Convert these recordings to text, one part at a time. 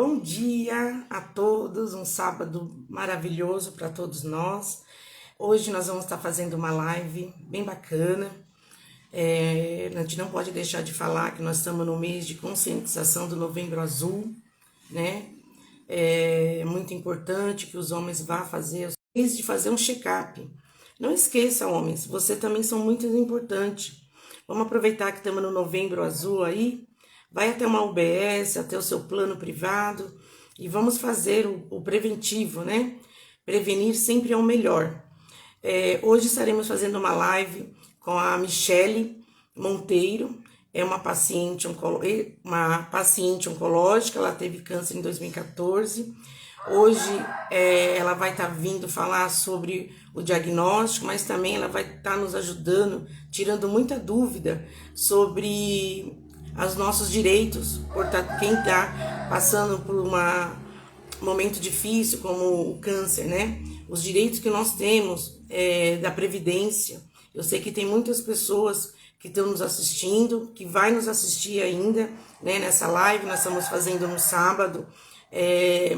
Bom dia a todos, um sábado maravilhoso para todos nós. Hoje nós vamos estar fazendo uma live bem bacana. A gente não pode deixar de falar que nós estamos no mês de conscientização do Novembro Azul, né? É muito importante que os homens vá fazer, mês de fazer um check-up. Não esqueça, homens, vocês também são muito importantes. Vamos aproveitar que estamos no Novembro Azul aí. Vai até uma UBS, até o seu plano privado e vamos fazer o preventivo, né? Prevenir sempre é o melhor. Hoje estaremos fazendo uma live com a Michele Monteiro, é uma paciente oncológica, ela teve câncer em 2014. Hoje ela vai estar vindo falar sobre o diagnóstico, mas também ela vai estar nos ajudando, tirando muita dúvida sobre os nossos direitos, por quem está passando por um momento difícil como o câncer, né? Os direitos que nós temos da Previdência. Eu sei que tem muitas pessoas que estão nos assistindo, que vai nos assistir ainda, né, nessa live, nós estamos fazendo no sábado,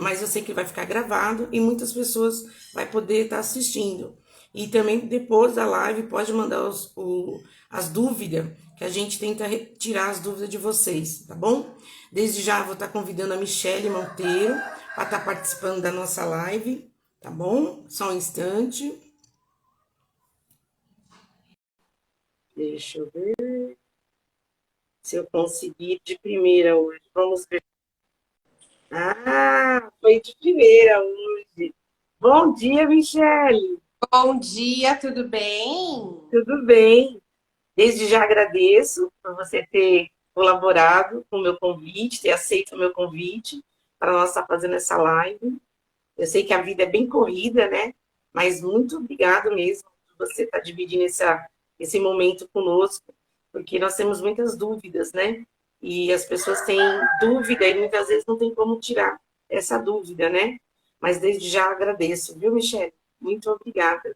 mas eu sei que vai ficar gravado e muitas pessoas vai poder estar assistindo. E também depois da live pode mandar as dúvidas, que a gente tenta tirar as dúvidas de vocês, tá bom? Desde já vou estar convidando a Michele Monteiro para estar participando da nossa live, tá bom? Só um instante. Deixa eu ver se eu conseguir de primeira hoje. Vamos ver. Ah, foi de primeira hoje. Bom dia, Michele. Bom dia, tudo bem? Tudo bem? Desde já agradeço por você ter colaborado com o meu convite, ter aceito o meu convite para nós estar fazendo essa live. Eu sei que a vida é bem corrida, né? Mas muito obrigado mesmo por você estar dividindo esse momento conosco, porque nós temos muitas dúvidas, né? E as pessoas têm dúvida e muitas vezes não tem como tirar essa dúvida, né? Mas desde já agradeço, viu, Michele? Muito obrigada.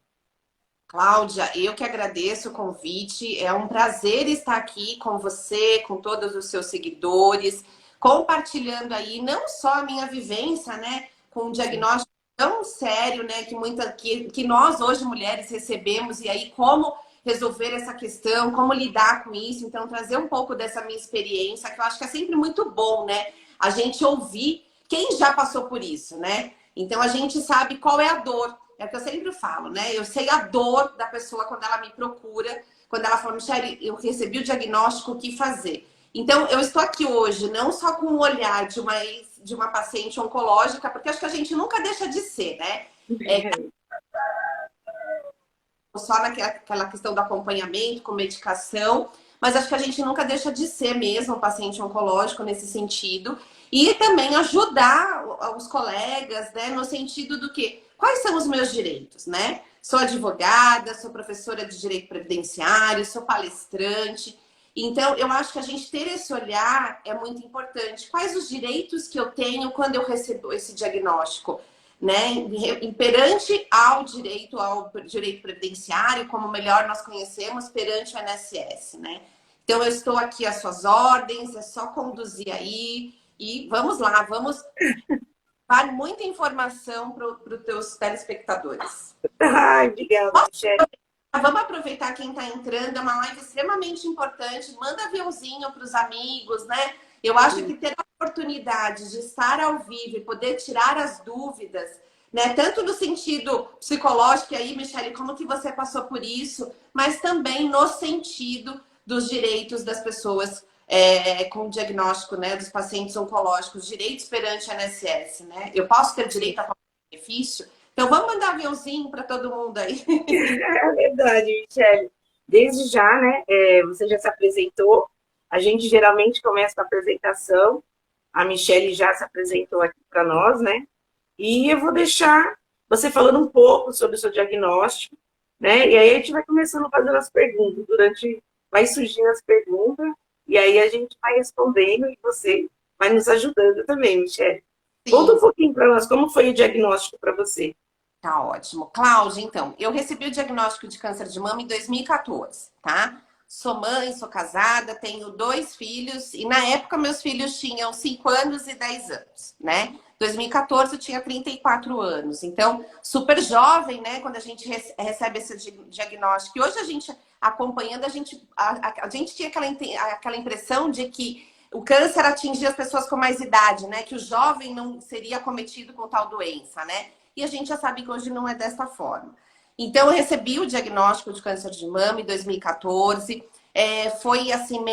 Cláudia, eu que agradeço o convite. É um prazer estar aqui com você, com todos os seus seguidores, compartilhando aí não só a minha vivência, né, com um diagnóstico tão sério, né, que nós hoje mulheres recebemos e aí como resolver essa questão, como lidar com isso. Então, trazer um pouco dessa minha experiência, que eu acho que é sempre muito bom, né, a gente ouvir quem já passou por isso, né? Então, a gente sabe qual é a dor. É o que eu sempre falo, né? Eu sei a dor da pessoa quando ela me procura, quando ela fala, Michele, eu recebi o diagnóstico, o que fazer? Então, eu estou aqui hoje, não só com o olhar de uma paciente oncológica, porque acho que a gente nunca deixa de ser, né? Só naquela questão do acompanhamento com medicação, mas acho que a gente nunca deixa de ser mesmo um paciente oncológico nesse sentido. E também ajudar os colegas, né? No sentido do que quais são os meus direitos, né? Sou advogada, sou professora de direito previdenciário, sou palestrante. Então, eu acho que a gente ter esse olhar é muito importante. Quais os direitos que eu tenho quando eu recebo esse diagnóstico, né? Perante ao direito previdenciário, como melhor nós conhecemos, perante o INSS, né? Então, eu estou aqui às suas ordens, é só conduzir aí e vamos lá, vamos dar muita informação para os teus telespectadores. Ai, obrigada, Michele. Vamos aproveitar quem está entrando, é uma live extremamente importante. Manda aviãozinho para os amigos, né? Eu acho que ter a oportunidade de estar ao vivo e poder tirar as dúvidas, né? Tanto no sentido psicológico, e aí, Michele, como que você passou por isso, mas também no sentido dos direitos das pessoas com diagnóstico, né? Dos pacientes oncológicos, direitos perante a INSS, né? Eu posso ter direito a qualquer benefício? Então, vamos mandar aviãozinho para todo mundo aí. É verdade, Michele. Desde já, né? Você já se apresentou. A gente geralmente começa com a apresentação. A Michele já se apresentou aqui para nós, né? E eu vou deixar você falando um pouco sobre o seu diagnóstico, né? E aí a gente vai começando a fazer as perguntas. Vai surgindo as perguntas, e aí a gente vai respondendo e você vai nos ajudando também, Michele. Conta um pouquinho para nós, como foi o diagnóstico para você? Tá ótimo. Cláudia, então, eu recebi o diagnóstico de câncer de mama em 2014, tá? Sou mãe, sou casada, tenho 2 filhos. E na época, meus filhos tinham 5 anos e 10 anos, né? 2014 eu tinha 34 anos. Então, super jovem, né? Quando a gente recebe esse diagnóstico. E hoje a gente, acompanhando, a gente tinha aquela impressão de que o câncer atingia as pessoas com mais idade, né? Que o jovem não seria acometido com tal doença, né? E a gente já sabe que hoje não é dessa forma. Então, eu recebi o diagnóstico de câncer de mama em 2014. Foi assim,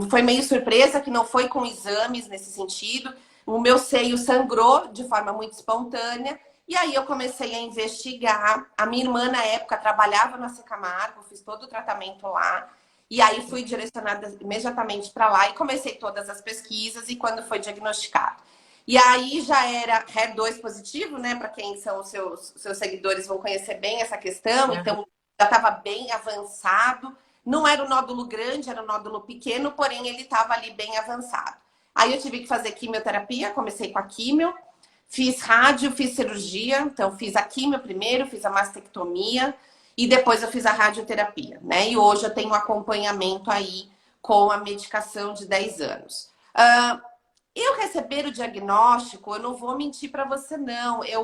foi meio surpresa que não foi com exames nesse sentido. O meu seio sangrou de forma muito espontânea. E aí eu comecei a investigar. A minha irmã, na época, trabalhava na Camargo, fiz todo o tratamento lá. E aí fui direcionada imediatamente para lá e comecei todas as pesquisas e quando foi diagnosticado. E aí já era HER2 positivo, né? Para quem são os seus seguidores vão conhecer bem essa questão. Então já estava bem avançado. Não era um nódulo grande, era um nódulo pequeno, porém ele estava ali bem avançado. Aí eu tive que fazer quimioterapia, comecei com a quimio, fiz rádio, fiz cirurgia. Então fiz a quimio primeiro, fiz a mastectomia e depois eu fiz a radioterapia, né? E hoje eu tenho um acompanhamento aí com a medicação de 10 anos. Eu receber o diagnóstico, eu não vou mentir para você, não. Eu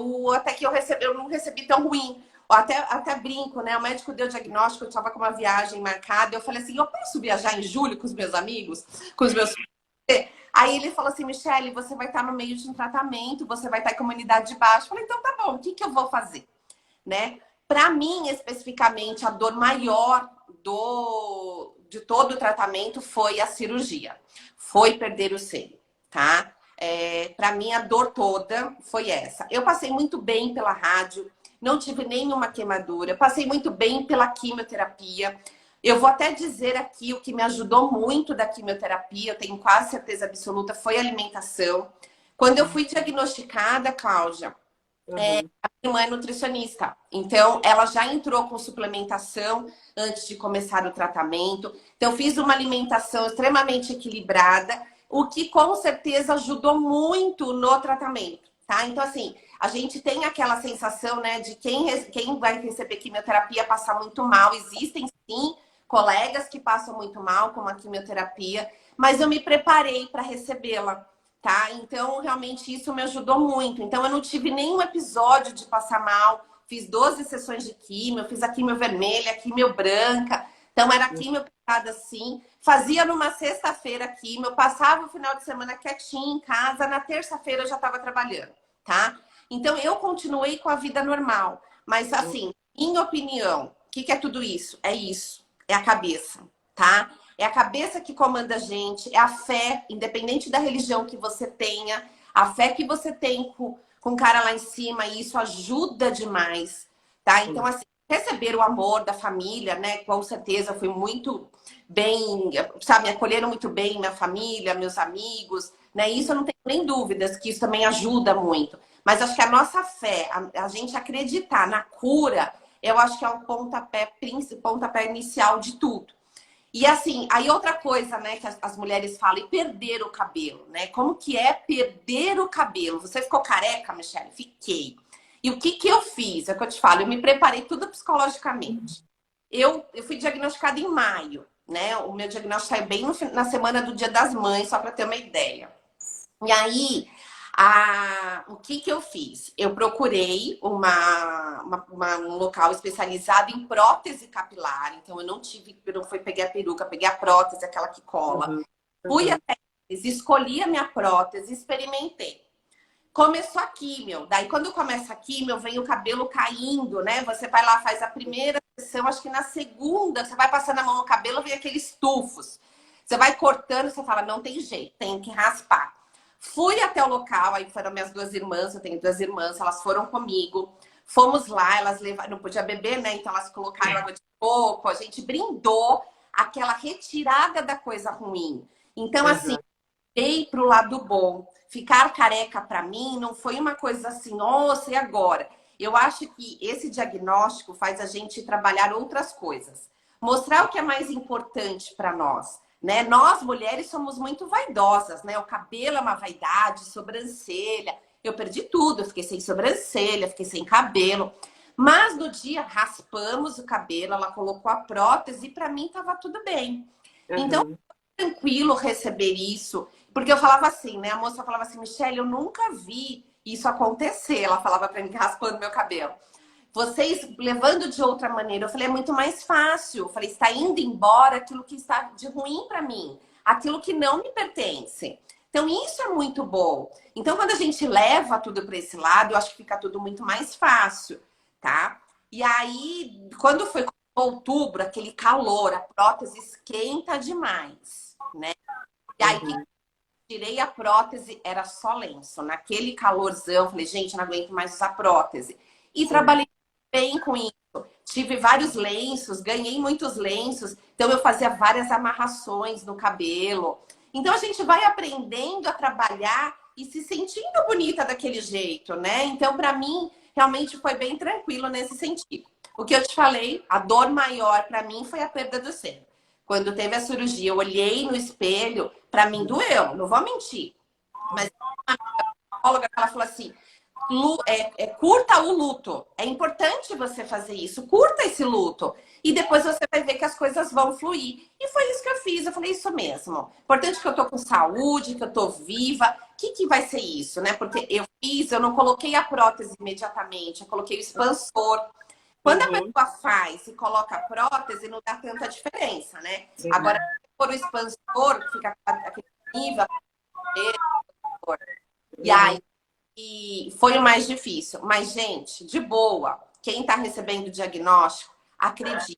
não recebi tão ruim. Até brinco, né? O médico deu o diagnóstico, eu estava com uma viagem marcada. Eu falei assim: eu posso viajar em julho com os meus amigos? Com os meus. Aí ele falou assim: Michele, você vai estar no meio de um tratamento, você vai estar com imunidade baixa. Eu falei: então tá bom, o que eu vou fazer? Né? Para mim, especificamente, a dor maior de todo o tratamento foi a cirurgia. Foi perder o seio, tá? Para mim, a dor toda foi essa. Eu passei muito bem pela rádio, não tive nenhuma queimadura, passei muito bem pela quimioterapia. Eu vou até dizer aqui o que me ajudou muito da quimioterapia, eu tenho quase certeza absoluta, foi a alimentação. Quando eu fui diagnosticada, Cláudia, a minha irmã é nutricionista, então ela já entrou com suplementação antes de começar o tratamento. Então, fiz uma alimentação extremamente equilibrada, o que com certeza ajudou muito no tratamento, tá? Então, assim, a gente tem aquela sensação, né, de quem vai receber quimioterapia passar muito mal. Existem, sim, colegas que passam muito mal com a quimioterapia, mas eu me preparei para recebê-la. Tá? Então, realmente, isso me ajudou muito. Então, eu não tive nenhum episódio de passar mal. Fiz 12 sessões de químio, fiz a químio vermelha, a químio branca. Então, era químio picada assim. Fazia numa sexta-feira químio, passava o final de semana quietinha em casa. Na terça-feira, eu já estava trabalhando, tá? Então, eu continuei com a vida normal. Mas, assim, minha opinião, o que é tudo isso? É isso. É a cabeça, tá? É a cabeça que comanda a gente, é a fé, independente da religião que você tenha, a fé que você tem com o cara lá em cima, e isso ajuda demais, tá? Então, assim, receber o amor da família, né? Com certeza fui muito bem, sabe? Me acolheram muito bem, minha família, meus amigos, né? Isso eu não tenho nem dúvidas que isso também ajuda muito. Mas acho que a nossa fé, a gente acreditar na cura, eu acho que é o pontapé inicial de tudo. E assim, aí outra coisa, né, que as mulheres falam, e perder o cabelo, né? Como que é perder o cabelo? Você ficou careca, Michele? Fiquei. E o que eu fiz? É o que eu te falo, eu me preparei tudo psicologicamente. Eu fui diagnosticada em maio, né? O meu diagnóstico saiu bem na semana do Dia das Mães, só para ter uma ideia. E aí, o que eu fiz? Eu procurei um local especializado em prótese capilar. Então, eu não fui peguei a peruca, peguei a prótese, aquela que cola. Fui até eles, escolhi a minha prótese, experimentei. Começou a químio. Daí, quando começa a químio, vem o cabelo caindo, né? Você vai lá, faz a primeira sessão, acho que na segunda, você vai passando a mão no cabelo, vem aqueles tufos. Você vai cortando, você fala, não tem jeito, tem que raspar. Fui até o local, aí foram minhas 2 irmãs, eu tenho 2 irmãs, elas foram comigo. Fomos lá, elas levaram, não podia beber, né? Então elas colocaram água de coco, a gente brindou aquela retirada da coisa ruim. Então, assim, veio pro lado bom. Ficar careca para mim não foi uma coisa assim, nossa, e agora? Eu acho que esse diagnóstico faz a gente trabalhar outras coisas. Mostrar o que é mais importante para nós. Né? Nós, mulheres, somos muito vaidosas, né? O cabelo é uma vaidade, sobrancelha. Eu perdi tudo, eu fiquei sem sobrancelha, fiquei sem cabelo. Mas no dia raspamos o cabelo, ela colocou a prótese e para mim tava tudo bem. Então, Aham. tranquilo receber isso, porque eu falava assim, né? A moça falava assim, Michelle, eu nunca vi isso acontecer. Ela falava para mim raspando meu cabelo. Vocês levando de outra maneira, eu falei, é muito mais fácil. Eu falei, está indo embora aquilo que está de ruim para mim, aquilo que não me pertence. Então, isso é muito bom. Então, quando a gente leva tudo para esse lado, eu acho que fica tudo muito mais fácil, tá? E aí, quando foi outubro, aquele calor, a prótese esquenta demais, né? E aí, que Uhum. tirei a prótese, era só lenço. Naquele calorzão, falei, gente, não aguento mais usar prótese. E Sim. trabalhei bem com isso. Tive vários lenços, ganhei muitos lenços. Então, eu fazia várias amarrações no cabelo. Então, a gente vai aprendendo a trabalhar e se sentindo bonita daquele jeito, né? Então, para mim, realmente foi bem tranquilo nesse sentido. O que eu te falei, a dor maior para mim foi a perda do seno. Quando teve a cirurgia, eu olhei no espelho, para mim doeu, não vou mentir. Mas a psicóloga, ela falou assim, curta o luto. É importante você fazer isso, curta esse luto. E depois você vai ver que as coisas vão fluir. E foi isso que eu fiz. Eu falei, isso mesmo. Importante que eu tô com saúde, que eu tô viva. O que vai ser isso, né? Porque eu não coloquei a prótese imediatamente, eu coloquei o expansor. Quando a Uhum. pessoa faz e coloca a prótese, não dá tanta diferença, né? Agora, Sim. se for o expansor, fica aquele nível, e aí Uhum. e foi o mais difícil. Mas, gente, de boa, quem está recebendo o diagnóstico, acredite,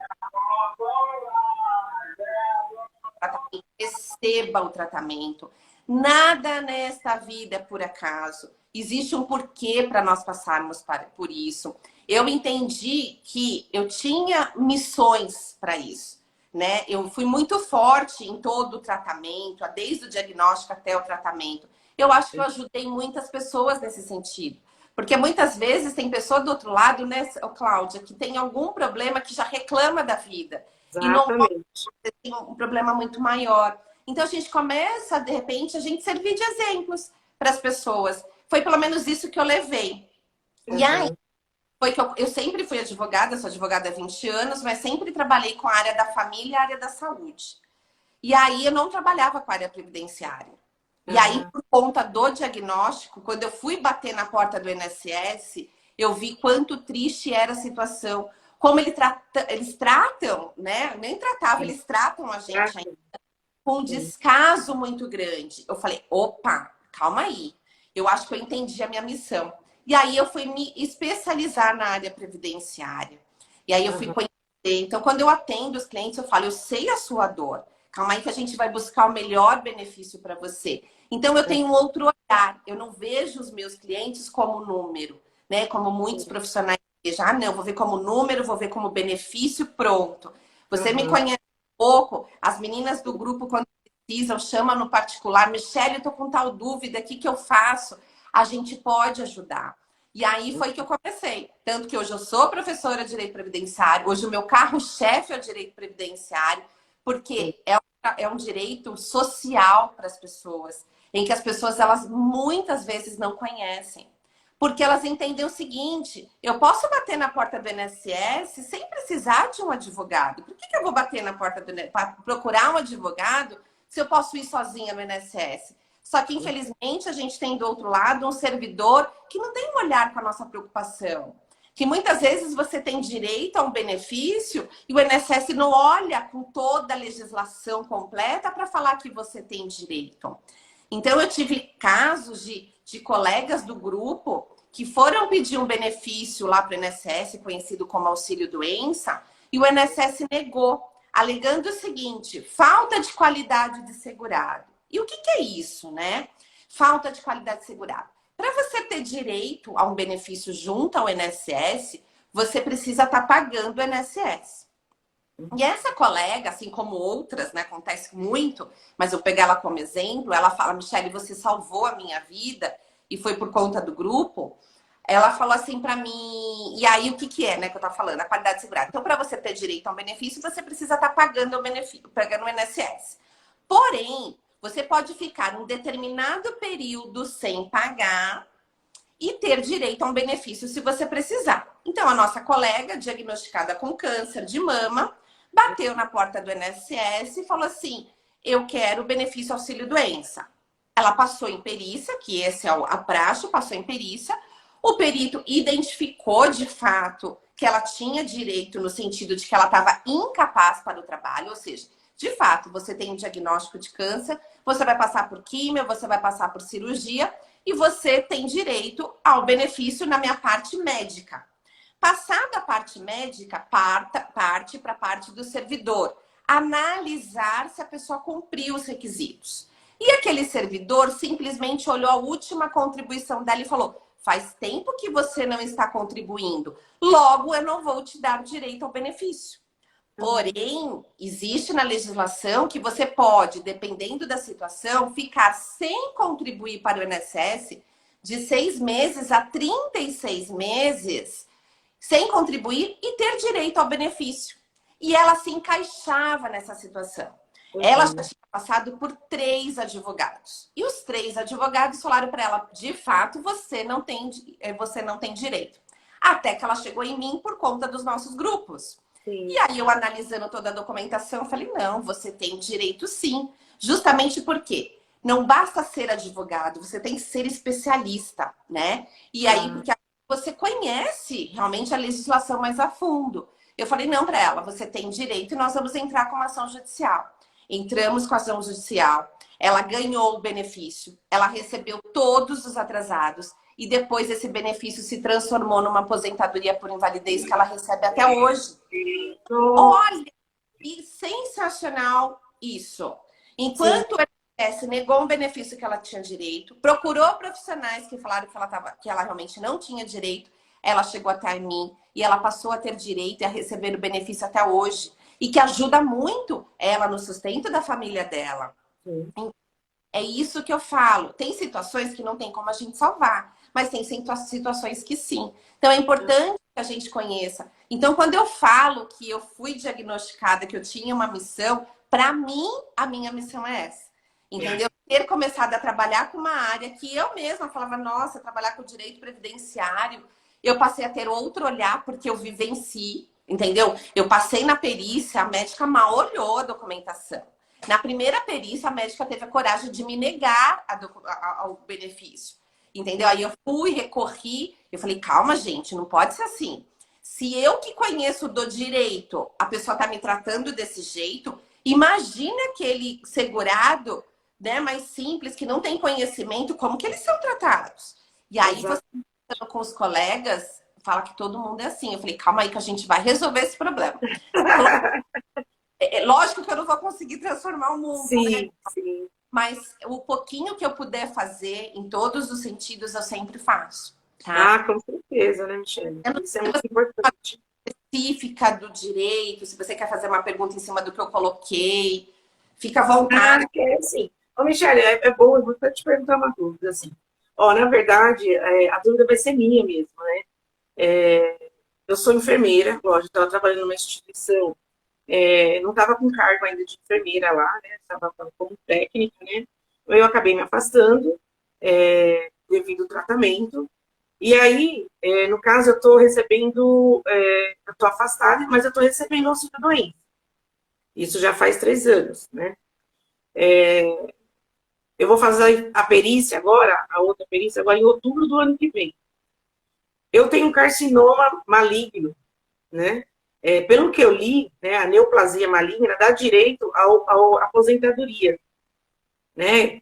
receba o tratamento. Nada nesta vida é por acaso. Existe um porquê para nós passarmos por isso. Eu entendi que eu tinha missões para isso, né? Eu fui muito forte em todo o tratamento, desde o diagnóstico até o tratamento. Eu acho que eu ajudei muitas pessoas nesse sentido. Porque muitas vezes tem pessoa do outro lado, né, Cláudia, que tem algum problema que já reclama da vida. E não Exatamente. tem um problema muito maior. Então a gente começa, de repente, a gente servir de exemplos para as pessoas. Foi pelo menos isso que eu levei. E aí Uhum. foi que eu sempre fui advogada, sou advogada há 20 anos, mas sempre trabalhei com a área da família e a área da saúde. E aí eu não trabalhava com a área previdenciária. E aí, Uhum. por conta do diagnóstico, quando eu fui bater na porta do INSS, eu vi quanto triste era a situação. Como eles tratam, né? Nem tratavam, Sim. eles tratam a gente Exato. com um Sim. descaso muito grande. Eu falei, opa, calma aí. Eu acho que eu entendi a minha missão. E aí eu fui me especializar na área previdenciária. E aí eu fui Uhum. conhecer. Então, quando eu atendo os clientes, eu falo, eu sei a sua dor. Calma aí que a gente vai buscar o melhor benefício para você. Então, eu tenho um outro olhar. Eu não vejo os meus clientes como número, né? Como muitos profissionais vejam. Ah, não, vou ver como número, vou ver como benefício, pronto. Você me Uhum. conhece pouco, as meninas do grupo, quando precisam, chama no particular, Michelle, eu tô com tal dúvida, o que que eu faço? A gente pode ajudar. E aí foi que eu comecei. Tanto que hoje eu sou professora de direito previdenciário, hoje o meu carro-chefe é o direito previdenciário, Sim. porque é um direito social para as pessoas, em que as pessoas, elas muitas vezes não conhecem. Porque elas entendem o seguinte: eu posso bater na porta do INSS sem precisar de um advogado. Por que eu vou bater na porta do INSS para procurar um advogado se eu posso ir sozinha no INSS? Só que, infelizmente, a gente tem do outro lado um servidor que não tem um olhar com a nossa preocupação. Que muitas vezes você tem direito a um benefício e o INSS não olha com toda a legislação completa para falar que você tem direito. Então, eu tive casos de colegas do grupo que foram pedir um benefício lá para o INSS, conhecido como auxílio-doença, e o INSS negou, alegando o seguinte: falta de qualidade de segurado. E o que é isso, né? Falta de qualidade de segurado. Para você ter direito a um benefício junto ao INSS, você precisa estar pagando o INSS. E essa colega, assim como outras, né, acontece muito, mas eu pegar ela como exemplo, ela fala, Michelle, você salvou a minha vida e foi por conta do grupo. Ela falou assim para mim, e aí o que é, né, que eu tava falando, a qualidade de segurado. Então, para você ter direito a um benefício, você precisa estar pagando o benefício, pagando o INSS. Porém, você pode ficar um determinado período sem pagar e ter direito a um benefício se você precisar. Então, a nossa colega, diagnosticada com câncer de mama, bateu na porta do INSS e falou assim: eu quero benefício auxílio-doença. Ela passou em perícia, que esse é a praxe, passou em perícia. O perito identificou de fato que ela tinha direito no sentido de que ela estava incapaz para o trabalho, ou seja, de fato, você tem um diagnóstico de câncer, você vai passar por químio, você vai passar por cirurgia e você tem direito ao benefício na minha parte médica. Passada a parte médica, parte para a parte do servidor. Analisar se a pessoa cumpriu os requisitos. E aquele servidor simplesmente olhou a última contribuição dela e falou: faz tempo que você não está contribuindo, logo eu não vou te dar o direito ao benefício. Porém, existe na legislação que você pode, dependendo da situação, ficar sem contribuir para o INSS de 6 meses a 36 meses, sem contribuir e ter direito ao benefício. E ela se encaixava nessa situação. Ela já tinha passado por 3 advogados. E os 3 advogados falaram para ela: de fato, você não tem direito. Até que ela chegou em mim por conta dos nossos grupos. Sim. E aí, eu analisando toda a documentação, eu falei: não, você tem direito sim. Justamente porque não basta ser advogado, você tem que ser especialista, né? E aí, porque você conhece realmente a legislação mais a fundo. Eu falei não para ela: você tem direito e nós vamos entrar com uma ação judicial. Entramos com a ação judicial, ela ganhou o benefício, ela recebeu todos os atrasados e depois esse benefício se transformou numa aposentadoria por invalidez que ela recebe até hoje. Olha, que sensacional isso. Enquanto o INSS negou um benefício que ela tinha direito, procurou profissionais que falaram que ela realmente não tinha direito, ela chegou até mim e ela passou a ter direito e a receber o benefício até hoje. E que ajuda muito ela no sustento da família dela. Sim. É isso que eu falo. Tem situações que não tem como a gente salvar, mas tem situações que sim. Então é importante que a gente conheça. Então, quando eu falo que eu fui diagnosticada, que eu tinha uma missão, para mim, a minha missão é essa. Entendeu? Ter começado a trabalhar com uma área que eu mesma falava: nossa, trabalhar com direito previdenciário. Eu passei a ter outro olhar porque eu vivenci. Entendeu? Eu passei na perícia, a médica mal olhou a documentação. Na primeira perícia, a médica teve a coragem de me negar ao benefício. Entendeu? Aí eu fui, recorri, eu falei: calma, gente, não pode ser assim. Se eu que conheço do direito, a pessoa tá me tratando desse jeito, imagina aquele segurado, né, mais simples, que não tem conhecimento, como que eles são tratados. E aí, você com os colegas, fala que todo mundo é assim. Eu falei: calma aí que a gente vai resolver esse problema. Lógico que eu não vou conseguir transformar o mundo, sim, né? Sim. Mas o pouquinho que eu puder fazer, em todos os sentidos, eu sempre faço. Tá? Ah, com certeza, né, Michele? Isso é muito importante. Específica do direito, se você quer fazer uma pergunta em cima do que eu coloquei, fica à vontade. É assim. Ô, Michele, é bom, eu vou te perguntar uma dúvida, assim. Ó, na verdade, a dúvida vai ser minha mesmo, né? Eu sou enfermeira, lógico, estava trabalhando numa instituição, não estava com cargo ainda de enfermeira lá, né? Estava como técnica, né? Eu acabei me afastando devido ao tratamento. E aí, no caso, eu estou recebendo, eu estou afastada, mas eu estou recebendo auxílio doença. Isso já faz 3 anos, né? Eu vou fazer a perícia agora, a outra perícia agora em outubro do ano que vem. Eu tenho um carcinoma maligno, né? Pelo que eu li, né, a neoplasia maligna dá direito à aposentadoria, né?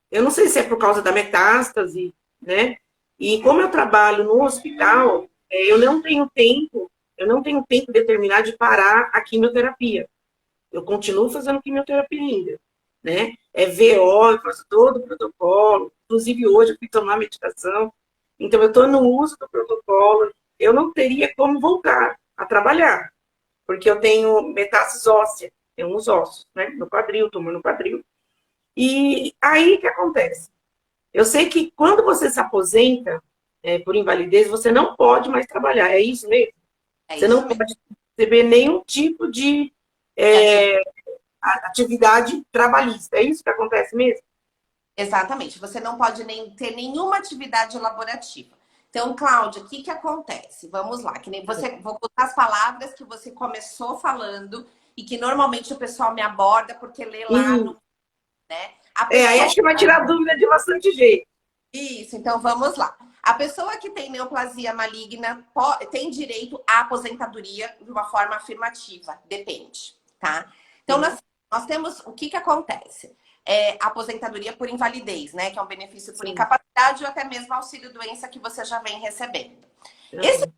Eu não sei se é por causa da metástase, né? E como eu trabalho no hospital, eu não tenho tempo determinado de parar a quimioterapia. Eu continuo fazendo quimioterapia ainda, né? VO, eu faço todo o protocolo, inclusive hoje eu fui tomar medicação. Então, eu estou no uso do protocolo, eu não teria como voltar a trabalhar, porque eu tenho metástase óssea, tenho uns ossos, né? No quadril, tumor no quadril. E aí, o que acontece? Eu sei que quando você se aposenta por invalidez, você não pode mais trabalhar, é isso mesmo? Você não pode receber nenhum tipo de atividade trabalhista, é isso que acontece mesmo? Exatamente. Você não pode nem ter nenhuma atividade laborativa. Então, Cláudia, o que que acontece? Vamos lá, que nem você, vou botar as palavras que você começou falando e que normalmente o pessoal me aborda porque lê lá no, né? A Aí pessoa acho que vai tirar dúvida de bastante jeito. Isso, então vamos lá. A pessoa que tem neoplasia maligna tem direito à aposentadoria de uma forma afirmativa, depende, tá? Então, nós temos o que que acontece? A aposentadoria por invalidez, né? Que é um benefício por incapacidade ou até mesmo auxílio-doença que você já vem recebendo. Esse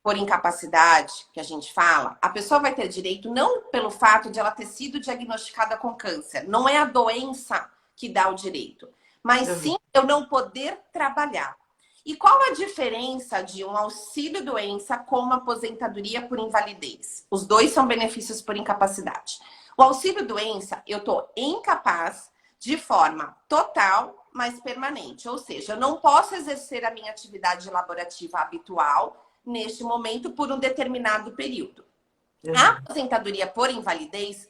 por incapacidade que a gente fala, a pessoa vai ter direito não pelo fato de ela ter sido diagnosticada com câncer, não é a doença que dá o direito, mas sim eu não poder trabalhar. E qual a diferença de um auxílio-doença com uma aposentadoria por invalidez? Os dois são benefícios por incapacidade. O auxílio-doença, eu estou incapaz de forma total, mas permanente. Ou seja, eu não posso exercer a minha atividade laborativa habitual neste momento por um determinado período. A aposentadoria por invalidez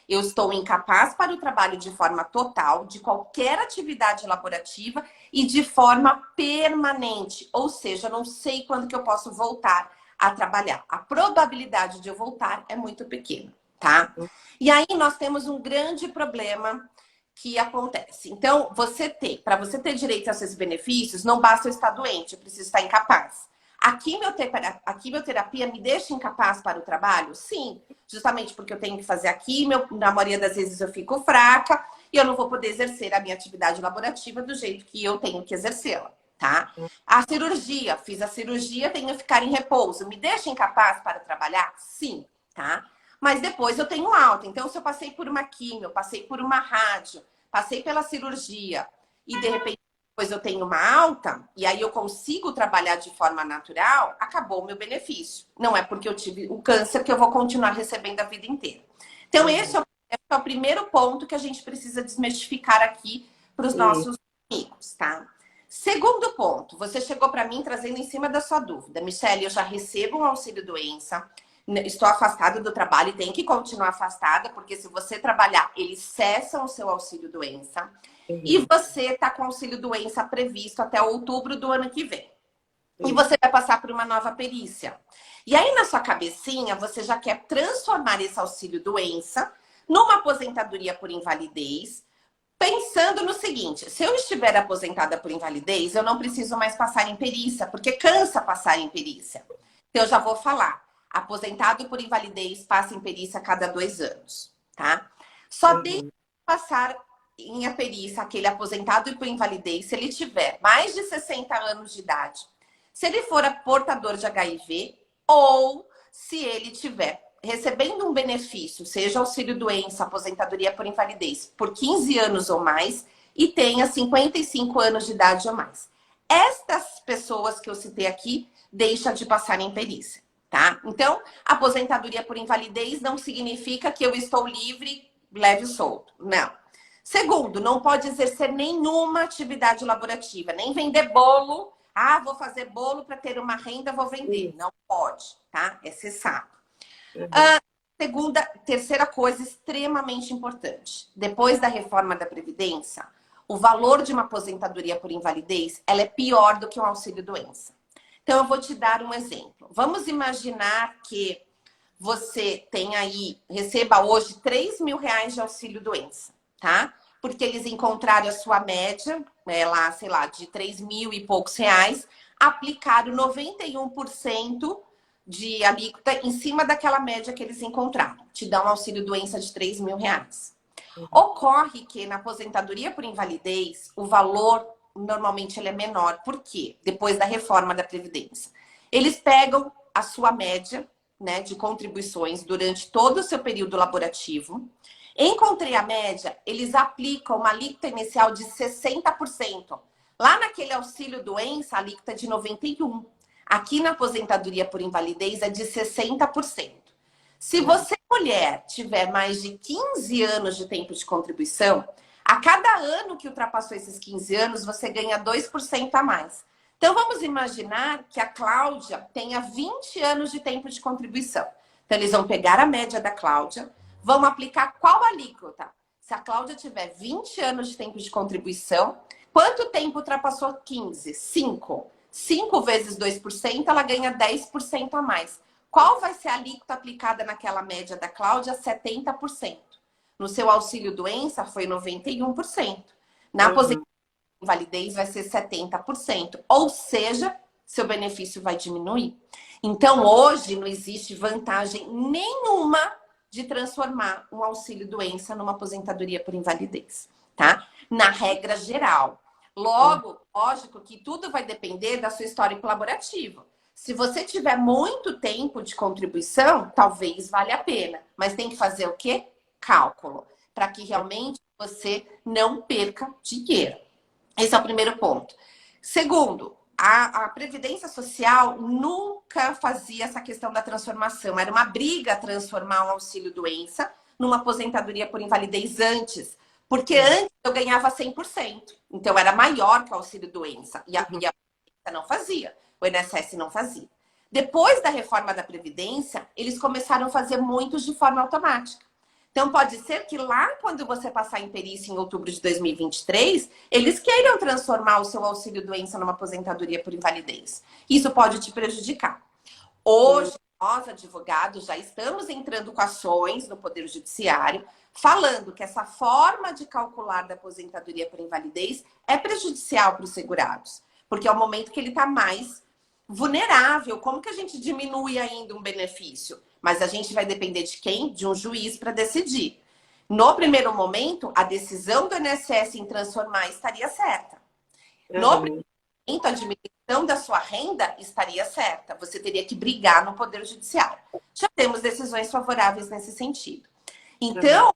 eu estou incapaz para o trabalho de forma total, de qualquer atividade laborativa e de forma permanente. Ou seja, eu não sei quando que eu posso voltar a trabalhar. A probabilidade de eu voltar é muito pequena, tá? E aí nós temos um grande problema que acontece. Então, para você ter direito a esses benefícios, não basta eu estar doente, eu preciso estar incapaz. A quimioterapia me deixa incapaz para o trabalho? Sim, justamente porque eu tenho que fazer a quimio, na maioria das vezes eu fico fraca e eu não vou poder exercer a minha atividade laborativa do jeito que eu tenho que exercê-la, tá? A cirurgia, fiz a cirurgia, tenho que ficar em repouso, me deixa incapaz para trabalhar? Sim, tá? Mas depois eu tenho alta, então se eu passei por uma quimio, passei por uma rádio, passei pela cirurgia e de repente depois eu tenho uma alta, e aí eu consigo trabalhar de forma natural, acabou o meu benefício. Não é porque eu tive o câncer que eu vou continuar recebendo a vida inteira. Então, esse é o primeiro ponto que a gente precisa desmistificar aqui para os nossos amigos, tá? Segundo ponto, você chegou para mim trazendo em cima da sua dúvida. Michele, eu já recebo um auxílio-doença, estou afastada do trabalho e tenho que continuar afastada, porque se você trabalhar, eles cessam o seu auxílio-doença. E você está com auxílio-doença previsto até outubro do ano que vem. E você vai passar por uma nova perícia. E aí, na sua cabecinha, você já quer transformar esse auxílio-doença numa aposentadoria por invalidez, pensando no seguinte: se eu estiver aposentada por invalidez, eu não preciso mais passar em perícia, porque cansa passar em perícia. Então, eu já vou falar. Aposentado por invalidez passa em perícia a cada 2 anos, tá? Só deixa passar em a perícia aquele aposentado por invalidez se ele tiver mais de 60 anos de idade, se ele for portador de HIV ou se ele tiver recebendo um benefício, seja auxílio-doença, aposentadoria por invalidez, por 15 anos ou mais e tenha 55 anos de idade ou mais. Estas pessoas que eu citei aqui deixam de passar em perícia, tá? Então, aposentadoria por invalidez não significa que eu estou livre, leve e solto. Não. Segundo, não pode exercer nenhuma atividade laborativa, nem vender bolo. Ah, vou fazer bolo para ter uma renda, vou vender. Não pode, tá? É cessado. Terceira coisa extremamente importante. Depois da reforma da Previdência, o valor de uma aposentadoria por invalidez, ela é pior do que um auxílio-doença. Então, eu vou te dar um exemplo. Vamos imaginar que você receba hoje R$3.000 de auxílio-doença, tá? Porque eles encontraram a sua média, lá, sei lá, de 3.000 e poucos reais, aplicaram 91% de alíquota em cima daquela média que eles encontraram. Te dá um auxílio-doença de R$3.000. Ocorre que na aposentadoria por invalidez, o valor, normalmente, ele é menor. Por quê? Depois da reforma da Previdência. Eles pegam a sua média, né, de contribuições durante todo o seu período laborativo. Encontrei a média, eles aplicam uma alíquota inicial de 60%. Lá naquele auxílio-doença, a alíquota é de 91%. Aqui na aposentadoria por invalidez é de 60%. Se você, mulher, tiver mais de 15 anos de tempo de contribuição, a cada ano que ultrapassou esses 15 anos, você ganha 2% a mais. Então, vamos imaginar que a Cláudia tenha 20 anos de tempo de contribuição. Então, eles vão pegar a média da Cláudia, vão aplicar qual alíquota? Se a Cláudia tiver 20 anos de tempo de contribuição, quanto tempo ultrapassou 15? 5. 5 vezes 2%, ela ganha 10% a mais. Qual vai ser a alíquota aplicada naquela média da Cláudia? 70%. No seu auxílio-doença foi 91%. Na aposentadoria por invalidez vai ser 70%. Ou seja, seu benefício vai diminuir. Então, hoje não existe vantagem nenhuma de transformar um auxílio-doença numa aposentadoria por invalidez, tá? Na regra geral. Logo, lógico que tudo vai depender da sua história colaborativa. Se você tiver muito tempo de contribuição, talvez valha a pena. Mas tem que fazer o quê? Cálculo. Para que realmente você não perca dinheiro. Esse é o primeiro ponto. Segundo, a Previdência Social nunca fazia essa questão da transformação. Era uma briga transformar um auxílio-doença numa aposentadoria por invalidez antes. Porque antes eu ganhava 100%. Então, era maior que o auxílio-doença. E a Previdência não fazia. O INSS não fazia. Depois da reforma da Previdência, eles começaram a fazer muitos de forma automática. Então, pode ser que lá, quando você passar em perícia em outubro de 2023, eles queiram transformar o seu auxílio-doença numa aposentadoria por invalidez. Isso pode te prejudicar. Hoje, nós, advogados, já estamos entrando com ações no Poder Judiciário, falando que essa forma de calcular da aposentadoria por invalidez é prejudicial para os segurados. Porque é o momento que ele está mais vulnerável. Como que a gente diminui ainda um benefício? Mas a gente vai depender de quem? De um juiz para decidir. No primeiro momento, a decisão do INSS em transformar estaria certa. No primeiro momento, a diminuição da sua renda estaria certa. Você teria que brigar no Poder Judiciário. Já temos decisões favoráveis nesse sentido. Então,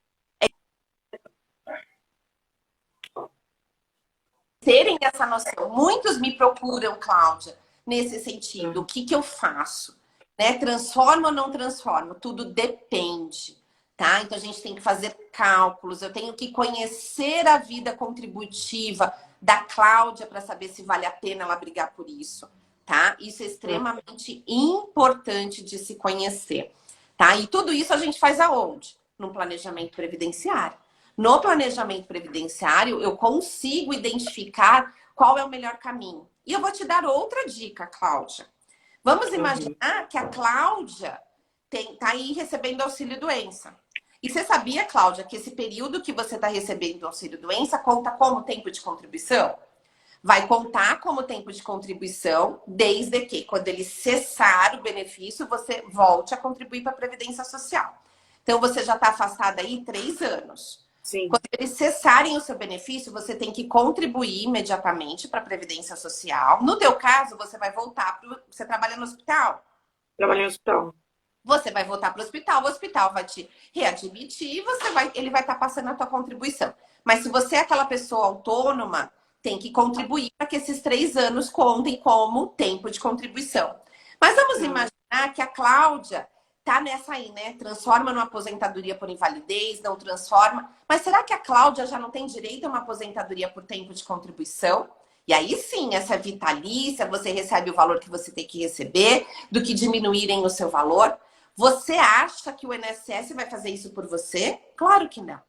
terem essa noção. Muitos me procuram, Cláudia, nesse sentido. O que eu faço? Né? Transformo ou não transformo? Tudo depende, tá? Então, a gente tem que fazer cálculos. Eu tenho que conhecer a vida contributiva da Cláudia para saber se vale a pena ela brigar por isso, tá? Isso é extremamente importante de se conhecer, tá? E tudo isso a gente faz aonde? No planejamento previdenciário. No planejamento previdenciário, eu consigo identificar qual é o melhor caminho. E eu vou te dar outra dica, Cláudia. Vamos imaginar que a Cláudia tá aí recebendo auxílio-doença. E você sabia, Cláudia, que esse período que você está recebendo auxílio-doença conta como tempo de contribuição? Vai contar como tempo de contribuição desde que, quando ele cessar o benefício, você volte a contribuir para a Previdência Social. Então, você já está afastada aí 3 anos. Sim. Quando eles cessarem o seu benefício, você tem que contribuir imediatamente para a Previdência Social. No teu caso, você vai voltar para... Você trabalha no hospital? Trabalhei no hospital. Você vai voltar para o hospital vai te readmitir e ele vai estar passando a tua contribuição. Mas se você é aquela pessoa autônoma, tem que contribuir para que esses 3 anos contem como tempo de contribuição. Mas vamos imaginar que a Cláudia tá nessa aí, né? Transforma numa aposentadoria por invalidez, não transforma. Mas será que a Cláudia já não tem direito a uma aposentadoria por tempo de contribuição? E aí sim, essa é vitalícia, você recebe o valor que você tem que receber, do que diminuírem o seu valor. Você acha que o INSS vai fazer isso por você? Claro que não.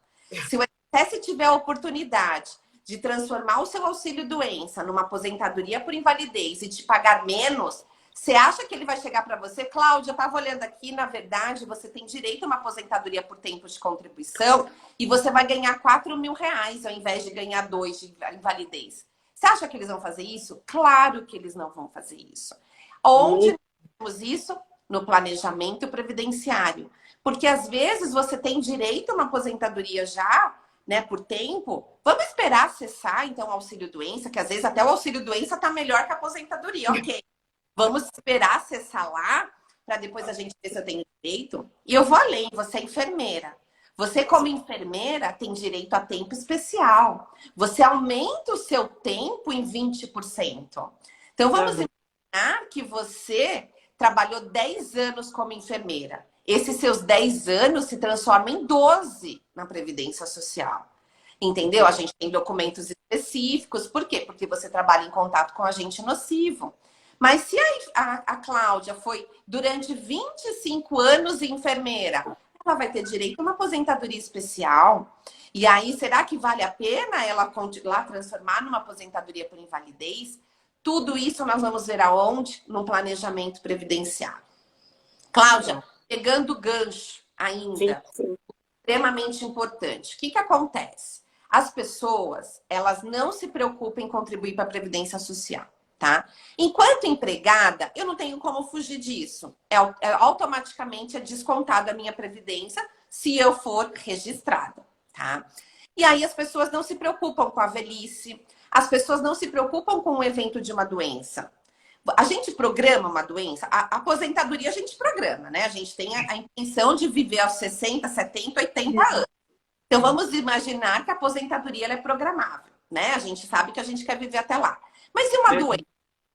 Se o INSS tiver a oportunidade de transformar o seu auxílio-doença numa aposentadoria por invalidez e te pagar menos, você acha que ele vai chegar para você? Cláudia, eu estava olhando aqui, na verdade, você tem direito a uma aposentadoria por tempo de contribuição e você vai ganhar 4 mil reais ao invés de ganhar 2 de invalidez. Você acha que eles vão fazer isso? Claro que eles não vão fazer isso. Onde temos isso? No planejamento previdenciário. Porque às vezes você tem direito a uma aposentadoria já, né, por tempo. Vamos esperar cessar, então, o auxílio-doença, que às vezes até o auxílio-doença está melhor que a aposentadoria, ok? Vamos esperar acessar lá, para depois a gente ver se eu tenho direito. E eu vou além, você é enfermeira. Você, como enfermeira, tem direito a tempo especial. Você aumenta o seu tempo em 20%. Então, vamos imaginar que você trabalhou 10 anos como enfermeira. Esses seus 10 anos se transformam em 12 na Previdência Social. Entendeu? A gente tem documentos específicos. Por quê? Porque você trabalha em contato com agente nocivo. Mas se a Cláudia foi durante 25 anos enfermeira, ela vai ter direito a uma aposentadoria especial. E aí, será que vale a pena ela lá transformar numa aposentadoria por invalidez? Tudo isso nós vamos ver aonde? No planejamento previdenciário. Cláudia, pegando o gancho ainda, Sim. extremamente importante. O que que acontece? As pessoas, elas não se preocupam em contribuir para a Previdência Social, tá? Enquanto empregada, eu não tenho como fugir disso. Automaticamente é descontada a minha Previdência se eu for registrada, tá? E aí as pessoas não se preocupam com a velhice, as pessoas não se preocupam com o evento de uma doença. A gente programa uma doença, a aposentadoria a gente programa, né? A gente tem a intenção de viver aos 60, 70, 80 anos. Então vamos imaginar que a aposentadoria ela é programável, né? A gente sabe que a gente quer viver até lá. Mas e uma doença?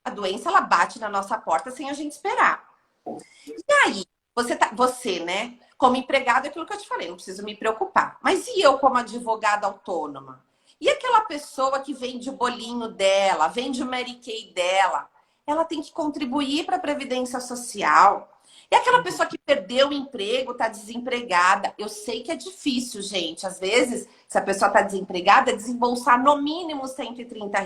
A doença ela bate na nossa porta sem a gente esperar. E aí, você, né? Como empregado, é aquilo que eu te falei, não preciso me preocupar. Mas e eu como advogada autônoma? E aquela pessoa que vende o bolinho dela, vende o Mary Kay dela? Ela tem que contribuir para a Previdência Social. E aquela pessoa que perdeu o emprego, está desempregada. Eu sei que é difícil, gente. Às vezes, se a pessoa está desempregada, desembolsar no mínimo R$ 130.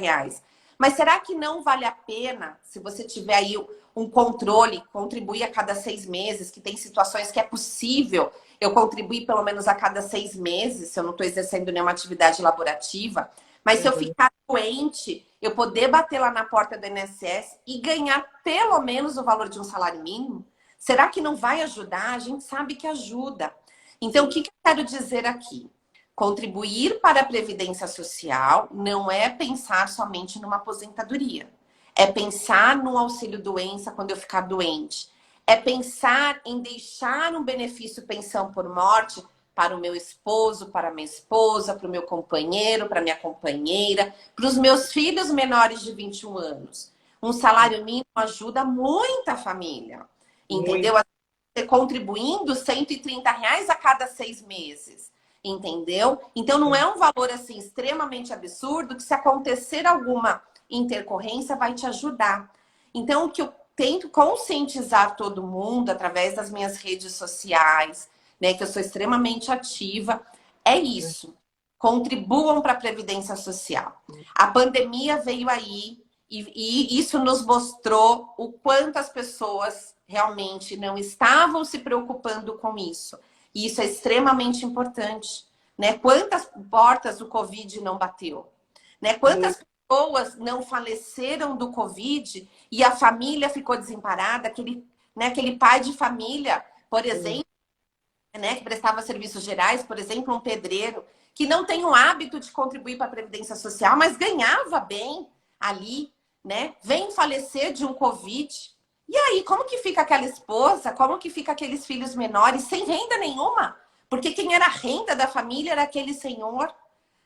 Mas será que não vale a pena, se você tiver aí um controle, contribuir a cada 6 meses, que tem situações que é possível eu contribuir pelo menos a cada 6 meses, se eu não estou exercendo nenhuma atividade laborativa, mas se eu ficar doente, eu poder bater lá na porta do INSS e ganhar pelo menos o valor de um salário mínimo? Será que não vai ajudar? A gente sabe que ajuda. Então, o que eu quero dizer aqui? Contribuir para a Previdência Social não é pensar somente numa aposentadoria. É pensar no auxílio-doença quando eu ficar doente. É pensar em deixar um benefício pensão por morte para o meu esposo, para a minha esposa, para o meu companheiro, para a minha companheira, para os meus filhos menores de 21 anos. Um salário mínimo ajuda muita família. Entendeu? Você contribuindo R$ 130 a cada 6 meses. Entendeu? Então não é um valor assim extremamente absurdo que se acontecer alguma intercorrência vai te ajudar. Então o que eu tento conscientizar todo mundo através das minhas redes sociais, né, que eu sou extremamente ativa, é isso. Contribuam para a Previdência Social. A pandemia veio aí e isso nos mostrou o quanto as pessoas realmente não estavam se preocupando com isso. E isso é extremamente importante, né? Quantas portas o Covid não bateu? Né? Quantas pessoas não faleceram do Covid e a família ficou desamparada? Aquele pai de família, por exemplo, né, que prestava serviços gerais, por exemplo, um pedreiro, que não tem o hábito de contribuir para a Previdência Social, mas ganhava bem ali, né? Vem falecer de um Covid. E aí, como que fica aquela esposa? Como que fica aqueles filhos menores sem renda nenhuma? Porque quem era a renda da família era aquele senhor,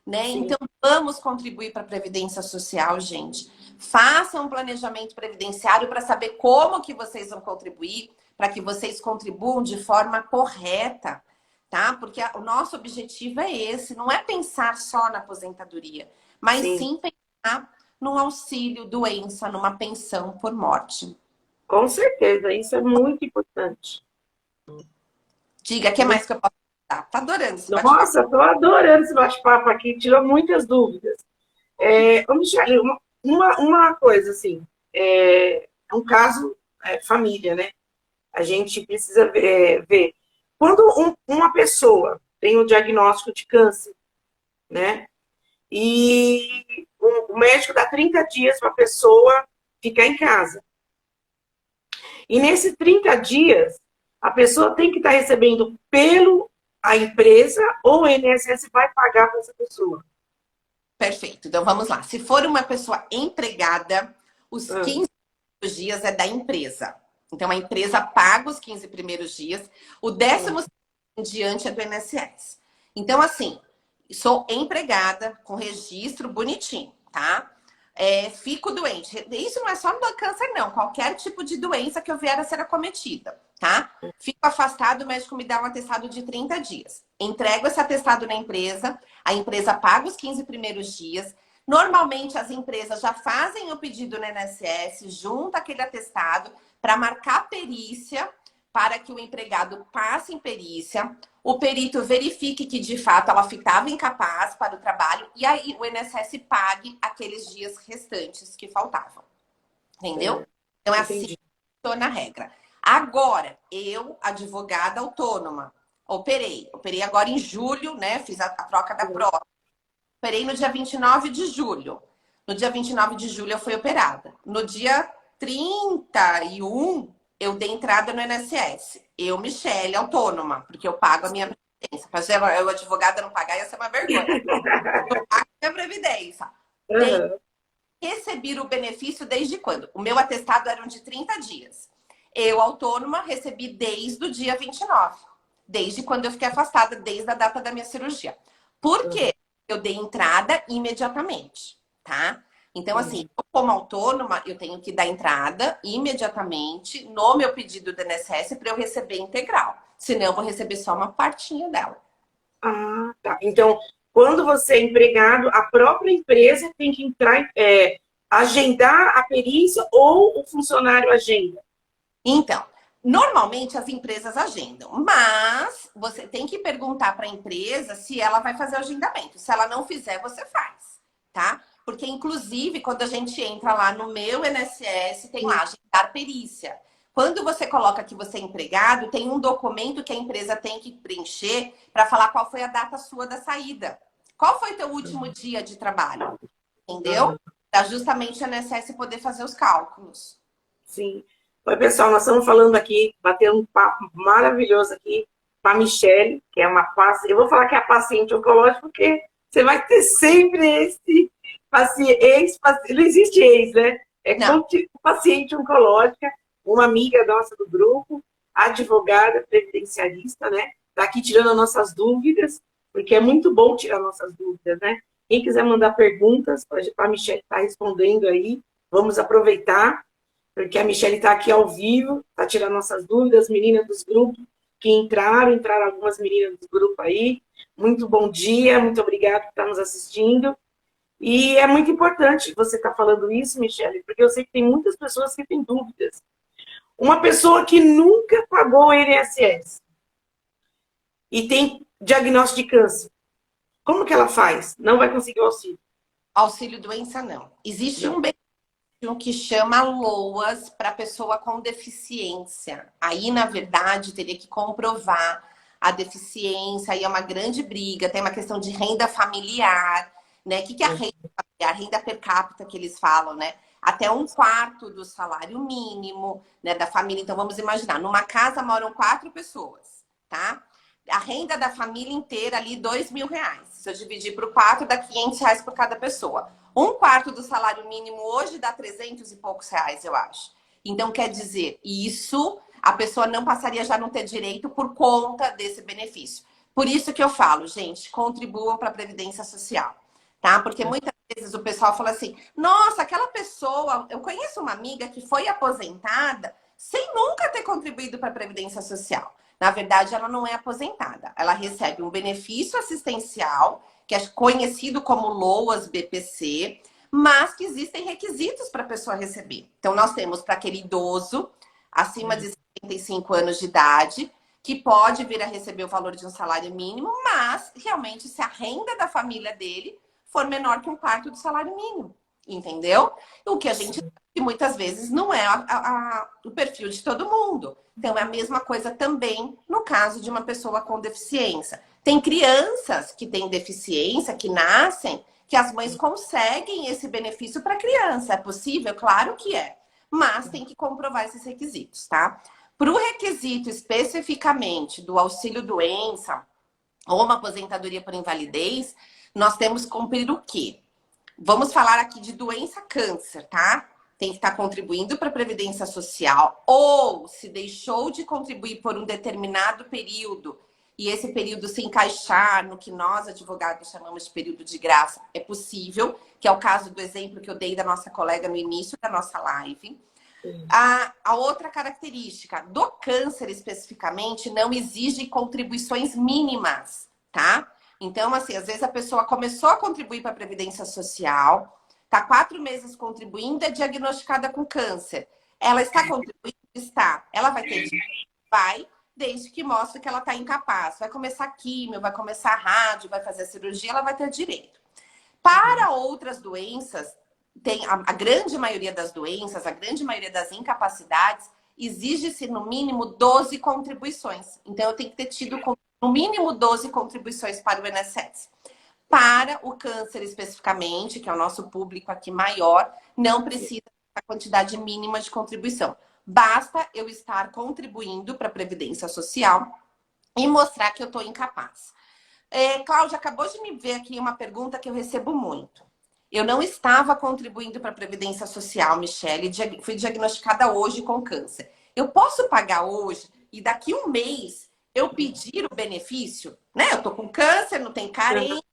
né? Sim. Então, vamos contribuir para a Previdência Social, gente. Façam um planejamento previdenciário para saber como que vocês vão contribuir, para que vocês contribuam de forma correta, tá? Porque o nosso objetivo é esse, não é pensar só na aposentadoria, mas sim pensar num auxílio doença, numa pensão por morte. Com certeza, isso é muito importante. Diga, o que mais que eu posso dar? Tá adorando esse bate-papo. Nossa, estou adorando esse bate-papo aqui, tirou muitas dúvidas. Michele, uma coisa assim, um caso família, né? A gente precisa ver. Quando uma pessoa tem um diagnóstico de câncer, né? E o médico dá 30 dias para a pessoa ficar em casa. E nesses 30 dias, a pessoa tem que estar recebendo a empresa ou o INSS vai pagar para essa pessoa. Perfeito. Então, vamos lá. Se for uma pessoa empregada, os 15 primeiros dias é da empresa. Então, a empresa paga os 15 primeiros dias. O 10º em diante é do INSS. Então, assim, sou empregada com registro bonitinho, tá? Fico doente. Isso não é só no câncer, não. Qualquer tipo de doença que eu vier a ser acometida, tá? Fico afastado, o médico me dá um atestado de 30 dias. Entrego esse atestado na empresa, a empresa paga os 15 primeiros dias. Normalmente, as empresas já fazem o pedido no INSS, junta aquele atestado para marcar perícia, para que o empregado passe em perícia, o perito verifique que de fato ela ficava incapaz para o trabalho e aí o INSS pague aqueles dias restantes que faltavam. Entendeu? Então é assim que funciona a regra. Agora, eu, advogada autônoma, operei agora em julho, né? Fiz a troca da prova. Operei no dia 29 de julho. No dia 29 de julho eu fui operada. No dia 31, eu dei entrada no INSS. Eu, Michele, autônoma, porque eu pago a minha previdência. Mas eu, advogada, não pagar ia ser uma vergonha. Eu pago a minha previdência. Recebi o benefício desde quando? O meu atestado era de 30 dias. Eu, autônoma, recebi desde o dia 29. Desde quando eu fiquei afastada, desde a data da minha cirurgia. Por quê? Eu dei entrada imediatamente, tá? Então, assim, eu, como autônoma, eu tenho que dar entrada imediatamente no meu pedido do INSS para eu receber integral. Senão, eu vou receber só uma partinha dela. Ah, tá. Então, quando você é empregado, a própria empresa tem que entrar, agendar a perícia ou o funcionário agenda? Então, normalmente as empresas agendam, mas você tem que perguntar para a empresa se ela vai fazer o agendamento. Se ela não fizer, você faz, tá? Porque, inclusive, quando a gente entra lá no meu INSS, tem lá agendar perícia. Quando você coloca que você é empregado, tem um documento que a empresa tem que preencher para falar qual foi a data sua da saída. Qual foi teu último dia de trabalho? Entendeu? Para justamente o INSS poder fazer os cálculos. Sim. Oi, pessoal, nós estamos falando aqui, batendo um papo maravilhoso aqui com a Michele, que é uma paciente. Eu vou falar que é a paciente oncológica, porque você vai ter sempre esse paciente, não existe ex, né? É paciente oncológica, uma amiga nossa do grupo, advogada previdenciarista, né? Está aqui tirando as nossas dúvidas, porque é muito bom tirar nossas dúvidas, né? Quem quiser mandar perguntas, a Michele está respondendo aí, vamos aproveitar, porque a Michele está aqui ao vivo, está tirando nossas dúvidas, meninas dos grupos que entraram algumas meninas do grupo aí. Muito bom dia, muito obrigada por estar nos assistindo. E é muito importante você estar falando isso, Michele, porque eu sei que tem muitas pessoas que têm dúvidas. Uma pessoa que nunca pagou o INSS e tem diagnóstico de câncer, como que ela faz? Não vai conseguir o auxílio? Auxílio doença, não. Existe um benefício que chama LOAS para pessoa com deficiência. Aí, na verdade, teria que comprovar a deficiência, aí é uma grande briga, tem uma questão de renda familiar, né? O que é a renda familiar? Renda per capita que eles falam, né? Até 1/4 do salário mínimo, né, da família. Então, vamos imaginar, numa casa moram 4 pessoas, tá? A renda da família inteira ali, R$2.000. Se eu dividir por 4, dá R$500 por cada pessoa. 1/4 do salário mínimo hoje dá 300 e poucos reais, eu acho. Então, quer dizer, isso a pessoa não passaria já a não ter direito por conta desse benefício. Por isso que eu falo, gente, contribuam para a Previdência Social, tá? Porque muitas vezes o pessoal fala assim, nossa, aquela pessoa... Eu conheço uma amiga que foi aposentada sem nunca ter contribuído para a Previdência Social. Na verdade, ela não é aposentada. Ela recebe um benefício assistencial, que é conhecido como LOAS BPC, mas que existem requisitos para a pessoa receber. Então, nós temos para aquele idoso, acima de 75 anos de idade, que pode vir a receber o valor de um salário mínimo, mas, realmente, se a renda da família dele for menor que 1/4 do salário mínimo. Entendeu? O que a gente que muitas vezes não é o perfil de todo mundo. Então, é a mesma coisa também no caso de uma pessoa com deficiência. Tem crianças que têm deficiência, que nascem, que as mães conseguem esse benefício para a criança. É possível? Claro que é. Mas tem que comprovar esses requisitos, tá? Para o requisito especificamente do auxílio-doença ou uma aposentadoria por invalidez, nós temos que cumprir o quê? Vamos falar aqui de doença câncer, tá? Tem que estar contribuindo para a Previdência Social ou se deixou de contribuir por um determinado período e esse período se encaixar no que nós, advogados, chamamos de período de graça, é possível, que é o caso do exemplo que eu dei da nossa colega no início da nossa live. A outra característica do câncer especificamente não exige contribuições mínimas, tá? Então, assim, às vezes a pessoa começou a contribuir para a Previdência Social, está 4 meses contribuindo, é diagnosticada com câncer. Ela está contribuindo? Está. Ela vai ter Vai, desde que mostre que ela está incapaz. Vai começar químio, vai começar rádio, vai fazer a cirurgia, ela vai ter direito. Para outras doenças, tem a grande maioria das doenças, a grande maioria das incapacidades, exige-se no mínimo 12 contribuições. Então, eu tenho que ter tido no mínimo 12 contribuições para o INSS. Para o câncer especificamente, que é o nosso público aqui maior, não precisa da quantidade mínima de contribuição. Basta eu estar contribuindo para a Previdência Social e mostrar que eu estou incapaz. Cláudia, acabou de me ver aqui uma pergunta que eu recebo muito. Eu não estava contribuindo para a Previdência Social, Michele, fui diagnosticada hoje com câncer. Eu posso pagar hoje e daqui um mês eu pedir o benefício? Né? Eu estou com câncer, não tem carência,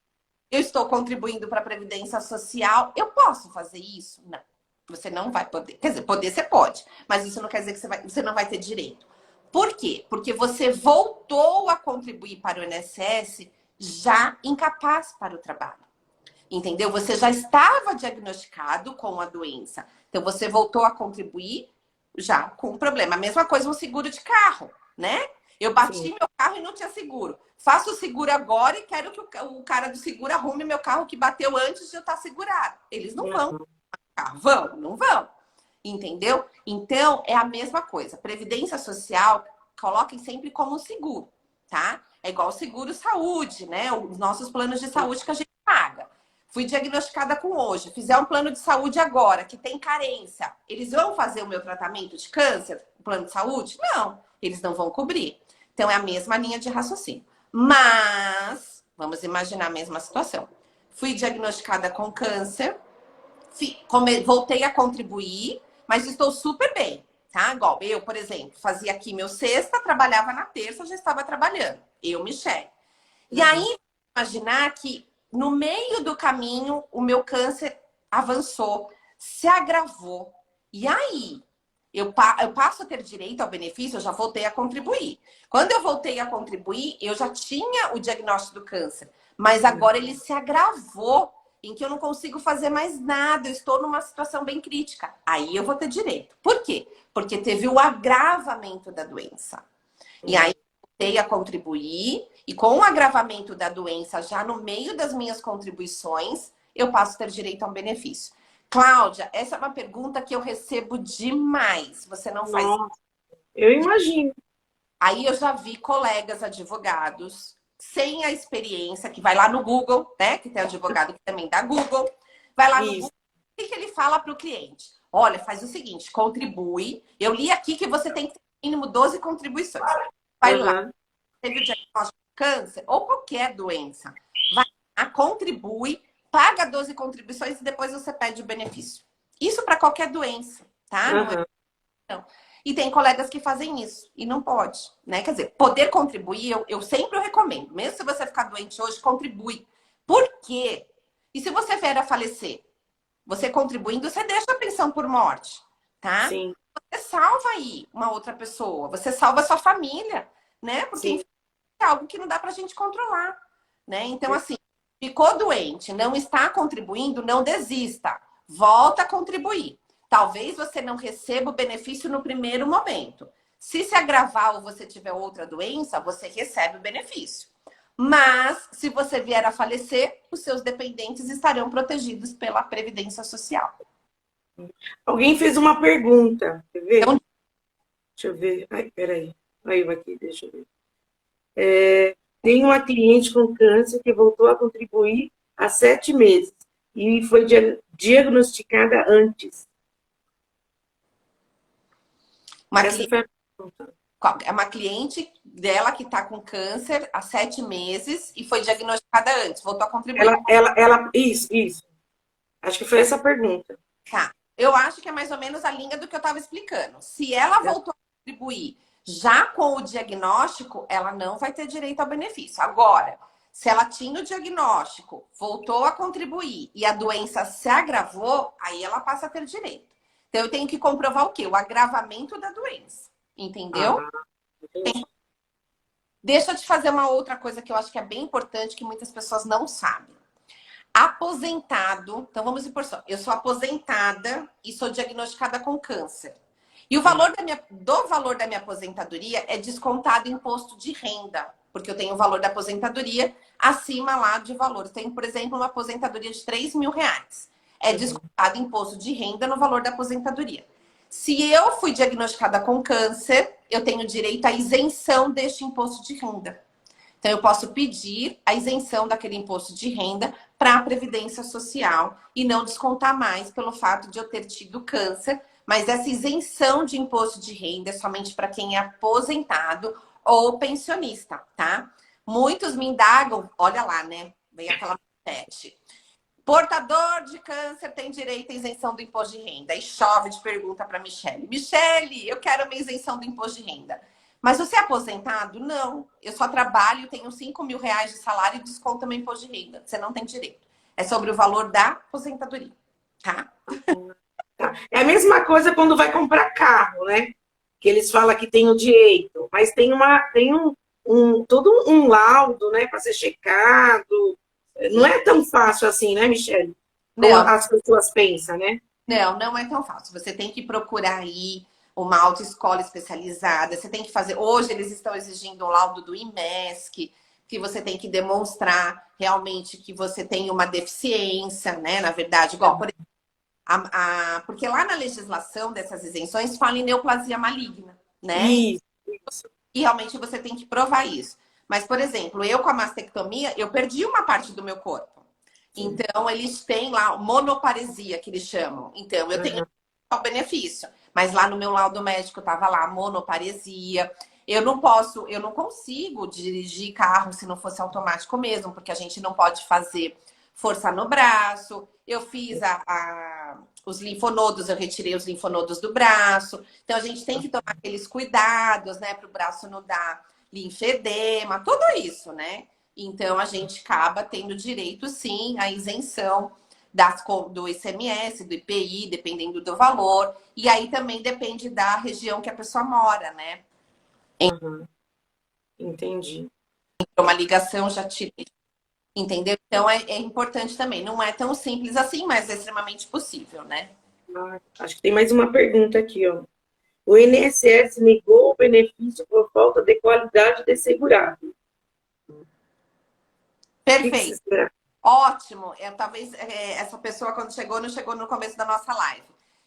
eu estou contribuindo para a Previdência Social. Eu posso fazer isso? Não. Você não vai poder. Quer dizer, poder você pode, mas isso não quer dizer que você não vai ter direito. Por quê? Porque você voltou a contribuir para o INSS já incapaz para o trabalho. Entendeu? Você já estava diagnosticado com a doença. Então, você voltou a contribuir já com o problema. A mesma coisa no seguro de carro, né? Eu bati meu carro e não tinha seguro. Faço o seguro agora e quero que o cara do seguro arrume meu carro que bateu antes de eu estar segurado. Eles não vão. Vão? Não vão. Entendeu? Então, é a mesma coisa. Previdência Social, coloquem sempre como seguro, tá? É igual o seguro saúde, né? Os nossos planos de saúde que a gente paga. Fui diagnosticada com hoje. Fizer um plano de saúde agora, que tem carência. Eles vão fazer o meu tratamento de câncer, o plano de saúde? Não. Eles não vão cobrir. Então, é a mesma linha de raciocínio. Mas, vamos imaginar a mesma situação. Fui diagnosticada com câncer, voltei a contribuir, mas estou super bem, tá? Igual eu, por exemplo, fazia aqui meu sexta, trabalhava na terça, já estava trabalhando. Eu, Michele. E aí, imaginar que no meio do caminho, o meu câncer avançou, se agravou. E aí, eu passo a ter direito ao benefício, eu já voltei a contribuir. Quando eu voltei a contribuir, eu já tinha o diagnóstico do câncer, mas agora ele se agravou, em que eu não consigo fazer mais nada, eu estou numa situação bem crítica. Aí eu vou ter direito. Por quê? Porque teve o agravamento da doença. E aí eu voltei a contribuir, e com o agravamento da doença, já no meio das minhas contribuições, eu passo a ter direito a um benefício. Cláudia, essa é uma pergunta que eu recebo demais. Você não faz... Nossa, eu imagino. Aí eu já vi colegas advogados sem a experiência, que vai lá no Google, né? Que tem advogado que também dá Google. Vai lá no Google. O que ele fala para o cliente? Olha, faz o seguinte, contribui. Eu li aqui que você tem que ter no mínimo 12 contribuições. Vai lá. Teve o diagnóstico de câncer ou qualquer doença. Vai lá, contribui, paga 12 contribuições e depois você pede o benefício. Isso para qualquer doença, tá? Não. E tem colegas que fazem isso e não pode, né? Quer dizer, poder contribuir, eu sempre recomendo. Mesmo se você ficar doente hoje, contribui. Por quê? E se você vier a falecer? Você contribuindo, você deixa a pensão por morte, tá? Sim. Você salva aí uma outra pessoa. Você salva a sua família, né? Porque é algo que não dá pra gente controlar, né? Então, assim, ficou doente, não está contribuindo, não desista. Volta a contribuir. Talvez você não receba o benefício no primeiro momento. Se agravar ou você tiver outra doença, você recebe o benefício. Mas, se você vier a falecer, os seus dependentes estarão protegidos pela Previdência Social. Alguém fez uma pergunta, quer ver? Então... Deixa eu ver. Ai, peraí. Aí, aqui, deixa eu ver. Tem uma cliente com câncer que voltou a contribuir há 7 meses e foi diagnosticada antes. É uma cliente dela que está com câncer há 7 meses e foi diagnosticada antes, voltou a contribuir. Isso. Acho que foi essa a pergunta. Tá. Eu acho que é mais ou menos a linha do que eu estava explicando. Se ela voltou a contribuir já com o diagnóstico, ela não vai ter direito ao benefício. Agora, se ela tinha o diagnóstico, voltou a contribuir e a doença se agravou, aí ela passa a ter direito. Então, eu tenho que comprovar o quê? O agravamento da doença. Entendeu? Deixa eu te fazer uma outra coisa que eu acho que é bem importante, que muitas pessoas não sabem. Aposentado, então vamos por só. Eu sou aposentada e sou diagnosticada com câncer. E o valor da minha aposentadoria é descontado imposto de renda, porque eu tenho o valor da aposentadoria acima lá de valores. Tenho, por exemplo, uma aposentadoria de R$ 3.000. É descontado imposto de renda no valor da aposentadoria. Se eu fui diagnosticada com câncer, eu tenho direito à isenção deste imposto de renda. Então, eu posso pedir a isenção daquele imposto de renda para a Previdência Social e não descontar mais pelo fato de eu ter tido câncer. Mas essa isenção de imposto de renda é somente para quem é aposentado ou pensionista, tá? Muitos me indagam, olha lá, né? Vem aquela manchete. Portador de câncer tem direito à isenção do imposto de renda. E chove de pergunta para Michele. Michele, eu quero uma isenção do imposto de renda. Mas você é aposentado? Não. Eu só trabalho, tenho R$ 5.000 de salário e desconto meu imposto de renda. Você não tem direito. É sobre o valor da aposentadoria, tá? É a mesma coisa quando vai comprar carro, né? Que eles falam que tem o direito, mas tem todo um laudo, né, para ser checado. Não é tão fácil assim, né, Michele? Como Não. as pessoas pensam, né? Não é tão fácil. Você tem que procurar aí uma autoescola especializada. Você tem que fazer. Hoje eles estão exigindo o laudo do IMESC, que você tem que demonstrar realmente que você tem uma deficiência, né? Na verdade, igual, por exemplo, porque lá na legislação dessas isenções fala em neoplasia maligna, né? Isso. E realmente você tem que provar isso. Mas, por exemplo, eu com a mastectomia, eu perdi uma parte do meu corpo. Então, eles têm lá monoparesia, que eles chamam. Então, eu tenho o benefício. Mas lá no meu laudo médico estava lá monoparesia. Eu não consigo dirigir carro se não fosse automático mesmo, porque a gente não pode fazer força no braço. Eu fiz os linfonodos, eu retirei os linfonodos do braço. Então, a gente tem que tomar aqueles cuidados, né, para o braço não dar linfedema, tudo isso, né? Então, a gente acaba tendo direito, sim, à isenção do ICMS, do IPI, dependendo do valor. E aí também depende da região que a pessoa mora, né? Entendi. Uma ligação já tirei. Entendeu? Então, é importante também. Não é tão simples assim, mas é extremamente possível, né? Acho que tem mais uma pergunta aqui, ó. O INSS negou o benefício por falta de qualidade de segurado. Perfeito. Ótimo. Talvez essa pessoa, quando chegou, não chegou no começo da nossa live.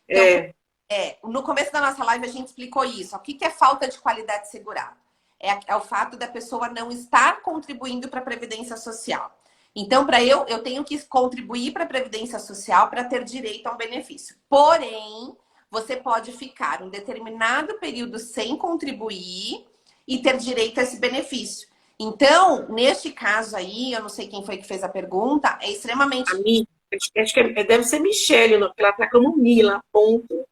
Então, no começo da nossa live, a gente explicou isso. O que é falta de qualidade de segurado? É o fato da pessoa não estar contribuindo para a Previdência Social. Então, eu tenho que contribuir para a Previdência Social para ter direito a um benefício. Porém, você pode ficar um determinado período sem contribuir e ter direito a esse benefício. Então, neste caso aí, eu não sei quem foi que fez a pergunta, é extremamente... Acho que deve ser Michele, porque ela está como Mila, ponto.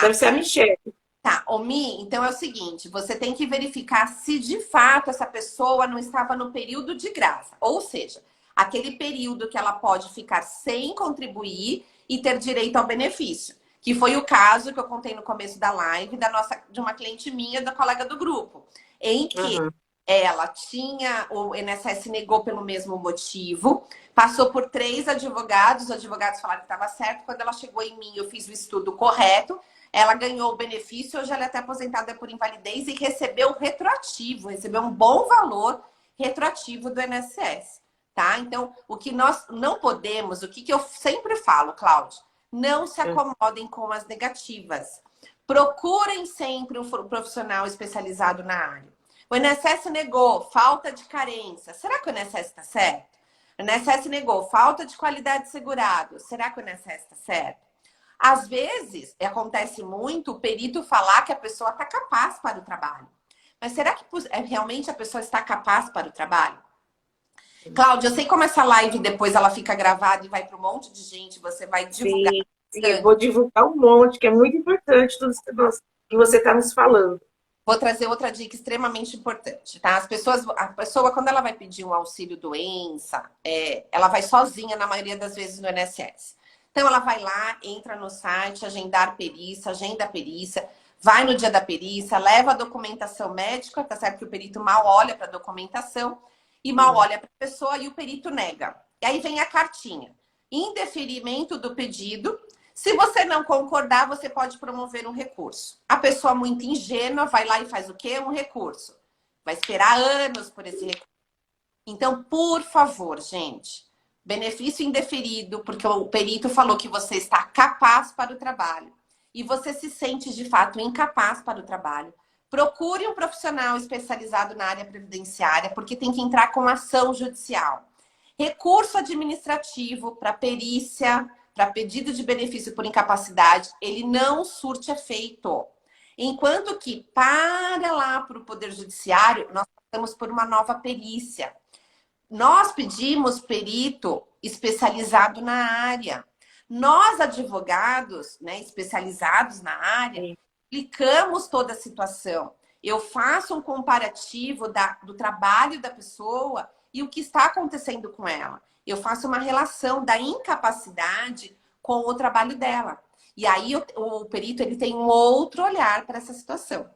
Deve ser a Michele. Tá, Mi, então é o seguinte, você tem que verificar se de fato essa pessoa não estava no período de graça. Ou seja, aquele período que ela pode ficar sem contribuir e ter direito ao benefício. Que foi o caso que eu contei no começo da live de uma cliente minha, da colega do grupo, em que ela tinha, o INSS negou pelo mesmo motivo, passou por 3 advogados, os advogados falaram que estava certo, quando ela chegou em mim, eu fiz o estudo correto, ela ganhou o benefício, hoje ela é até aposentada por invalidez e recebeu retroativo, recebeu um bom valor retroativo do INSS, tá? Então, o que nós não podemos, o que eu sempre falo, Cláudia, não se acomodem com as negativas. Procurem sempre um profissional especializado na área. O INSS negou falta de carência. Será que o INSS está certo? O INSS negou falta de qualidade de segurado. Será que o INSS está certo? Às vezes, acontece muito o perito falar que a pessoa está capaz para o trabalho. Mas será que realmente a pessoa está capaz para o trabalho? Cláudia, eu sei como essa live depois ela fica gravada e vai para um monte de gente, você vai divulgar. Sim, eu vou divulgar um monte, que é muito importante tudo isso que você está nos falando. Vou trazer outra dica extremamente importante, tá? A pessoa, quando ela vai pedir um auxílio doença, ela vai sozinha, na maioria das vezes, no INSS. Então, ela vai lá, entra no site, agenda a perícia, vai no dia da perícia, leva a documentação médica, tá certo que o perito mal olha para a documentação e mal olha para a pessoa e o perito nega. E aí vem a cartinha. Em deferimento do pedido, Se você não concordar, você pode promover um recurso. A pessoa muito ingênua vai lá e faz o quê? Um recurso. Vai esperar anos por esse recurso. Então, por favor, gente, benefício indeferido, porque o perito falou que você está capaz para o trabalho e você se sente de fato incapaz para o trabalho. Procure um profissional especializado na área previdenciária, porque tem que entrar com ação judicial. Recurso administrativo para perícia, para pedido de benefício por incapacidade, ele não surte efeito. Enquanto que, para lá para o Poder Judiciário, nós passamos por uma nova perícia. Nós pedimos perito especializado na área. Nós, advogados, né, especializados na área, explicamos toda a situação. Eu faço um comparativo do trabalho da pessoa e o que está acontecendo com ela. Eu faço uma relação da incapacidade com o trabalho dela. E aí o perito ele tem um outro olhar para essa situação.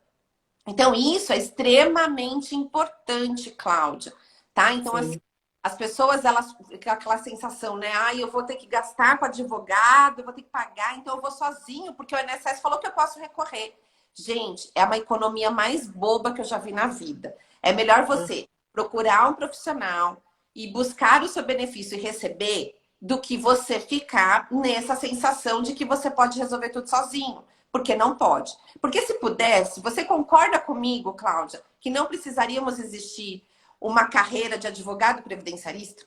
Então, isso é extremamente importante, Cláudia. Tá? Então, assim, as pessoas, elas aquela sensação, né? Ah, eu vou ter que gastar com advogado, eu vou ter que pagar, então eu vou sozinho, porque o INSS falou que eu posso recorrer. Gente, é uma economia mais boba que eu já vi na vida. É melhor você procurar um profissional e buscar o seu benefício e receber do que você ficar nessa sensação de que você pode resolver tudo sozinho. Porque não pode. Porque se pudesse, você concorda comigo, Cláudia, que não precisaríamos existir uma carreira de advogado previdenciarista?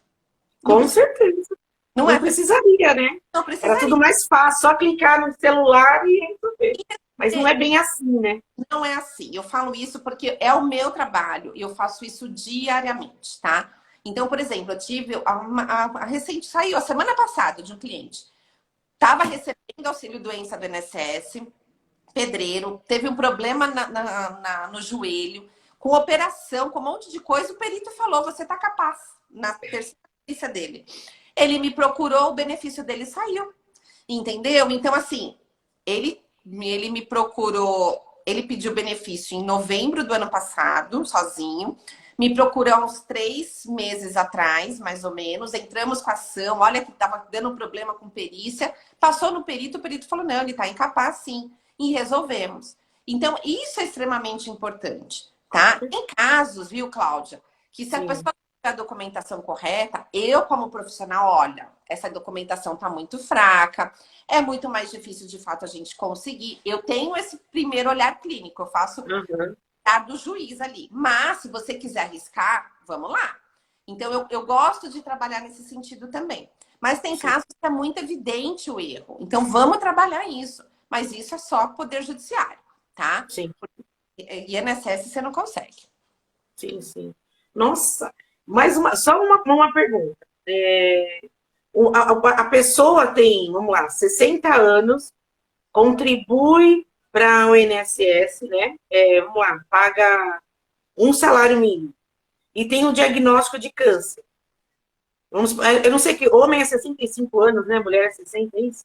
Com certeza. Não precisaria, né? Não precisaria. Era tudo mais fácil, só clicar no celular e resolver. Mas não é bem assim, né? Não é assim. Eu falo isso porque é o meu trabalho e eu faço isso diariamente, tá? Então, por exemplo, eu tive a recente saiu a semana passada de um cliente. Estava recebendo auxílio-doença do INSS, pedreiro, teve um problema no joelho, com operação, com um monte de coisa. O perito falou, você está capaz, na persistência dele. Ele me procurou, o benefício dele saiu. Entendeu? Então, assim, ele me procurou, ele pediu benefício em novembro do ano passado, sozinho. Me procurou há uns 3 meses atrás, mais ou menos. Entramos com a ação, olha que estava dando um problema com perícia. Passou no perito, o perito falou, não, ele está incapaz sim. E resolvemos. Então, isso é extremamente importante, tá? Em casos, viu, Cláudia, que se a pessoa tiver a documentação correta, eu como profissional, olha, essa documentação está muito fraca, é muito mais difícil de fato a gente conseguir. Eu tenho esse primeiro olhar clínico, eu faço do juiz ali. Mas, se você quiser arriscar, vamos lá. Então, eu gosto de trabalhar nesse sentido também. Mas tem casos que é muito evidente o erro. Então, vamos trabalhar isso. Mas isso é só Poder Judiciário, tá? Sim. INSS você não consegue. Sim, sim. Nossa, só uma pergunta. A pessoa tem, vamos lá, 60 anos, contribui para o INSS, né? Vamos lá, paga um salário mínimo e tem um diagnóstico de câncer. Eu não sei que homem é 65 anos, né? Mulher é 60, é isso?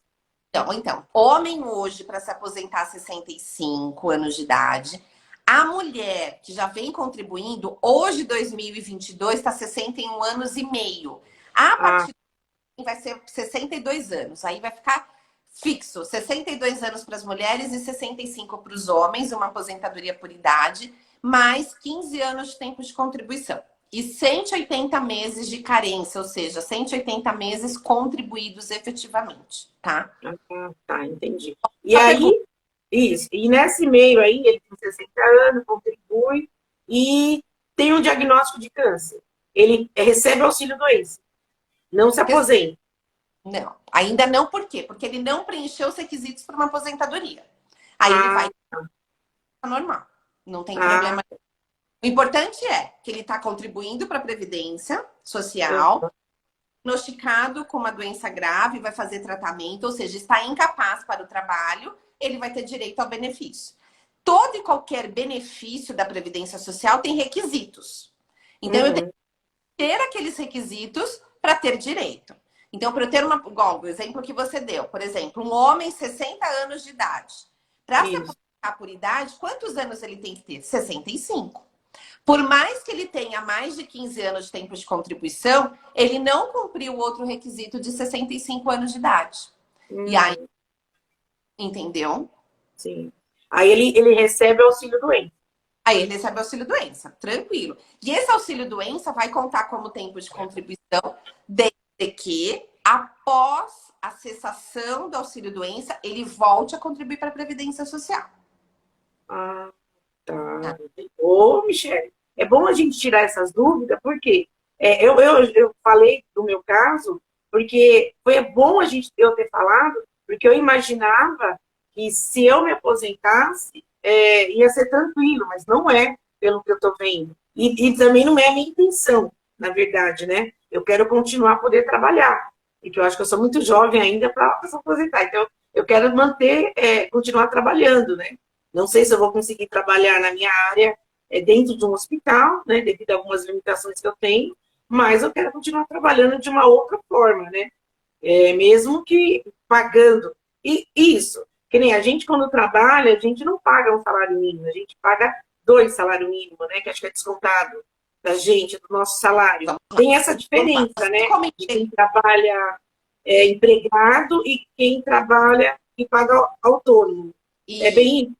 Então, homem hoje para se aposentar 65 anos de idade, a mulher que já vem contribuindo, hoje 2022 está 61 anos e meio. A partir vai ser 62 anos, aí vai ficar fixo, 62 anos para as mulheres e 65 para os homens, uma aposentadoria por idade, mais 15 anos de tempo de contribuição. E 180 meses de carência, ou seja, 180 meses contribuídos efetivamente, tá? Tá, entendi. E aí, isso, e nesse meio aí, ele tem 60 anos, contribui e tem um diagnóstico de câncer. Ele recebe auxílio-doença, não se aposenta. Não, ainda não, por quê? Porque ele não preencheu os requisitos para uma aposentadoria. Aí ele vai normal, não tem problema. O importante é que ele está contribuindo para a Previdência Social, diagnosticado com uma doença grave, vai fazer tratamento, ou seja, está incapaz para o trabalho, ele vai ter direito ao benefício. Todo e qualquer benefício da Previdência Social tem requisitos. Então, eu tenho que ter aqueles requisitos para ter direito. Então, para eu ter igual o exemplo que você deu, por exemplo, um homem 60 anos de idade. Para se aposentar por idade, quantos anos ele tem que ter? 65. Por mais que ele tenha mais de 15 anos de tempo de contribuição, ele não cumpriu o outro requisito de 65 anos de idade. E aí, entendeu? Sim. Aí ele recebe auxílio-doença. Aí ele recebe auxílio-doença, tranquilo. E esse auxílio-doença vai contar como tempo de contribuição, desde que, após a cessação do auxílio-doença, ele volte a contribuir para a Previdência Social. Ah, tá. Ô, Michele, é bom a gente tirar essas dúvidas, porque eu falei do meu caso, porque foi bom eu ter falado, porque eu imaginava que se eu me aposentasse, ia ser tranquilo, mas não é, pelo que eu estou vendo. E também não é a minha intenção, na verdade, né? Eu quero continuar a poder trabalhar, porque eu acho que eu sou muito jovem ainda para se aposentar. Então, eu quero manter, continuar trabalhando, né? Não sei se eu vou conseguir trabalhar na minha área dentro de um hospital, né, devido a algumas limitações que eu tenho, mas eu quero continuar trabalhando de uma outra forma, né? Mesmo que pagando. E isso, que nem a gente, quando trabalha, a gente não paga um salário mínimo, a gente paga 2 salários mínimos, né? Que acho que é descontado da gente, do nosso salário. Tem essa diferença, né? De quem trabalha empregado e quem trabalha e paga autônomo. É bem.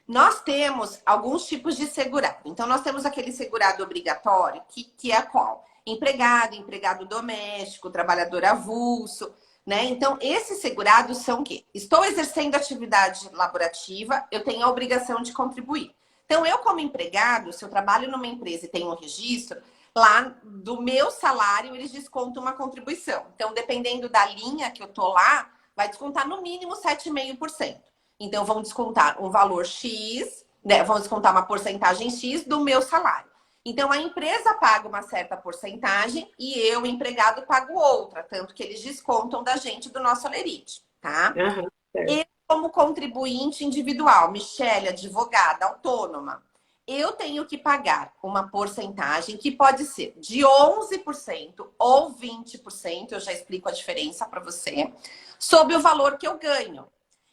Nós temos alguns tipos de segurado. Então, nós temos aquele segurado obrigatório, que é qual? Empregado, empregado doméstico, trabalhador avulso, né? Então, esses segurados são o quê? Estou exercendo atividade laborativa, eu tenho a obrigação de contribuir. Então, eu como empregado, se eu trabalho numa empresa e tenho um registro, lá do meu salário eles descontam uma contribuição. Então, dependendo da linha que eu tô lá, vai descontar no mínimo 7,5%. Então, vão descontar um valor X, né? Vão descontar uma porcentagem X do meu salário. Então, a empresa paga uma certa porcentagem e eu, empregado, pago outra. Tanto que eles descontam da gente do nosso alerite, tá? Uhum, eu, como contribuinte individual, Michele, advogada, autônoma, eu tenho que pagar uma porcentagem que pode ser de 11% ou 20%, eu já explico a diferença para você, sobre o valor que eu ganho.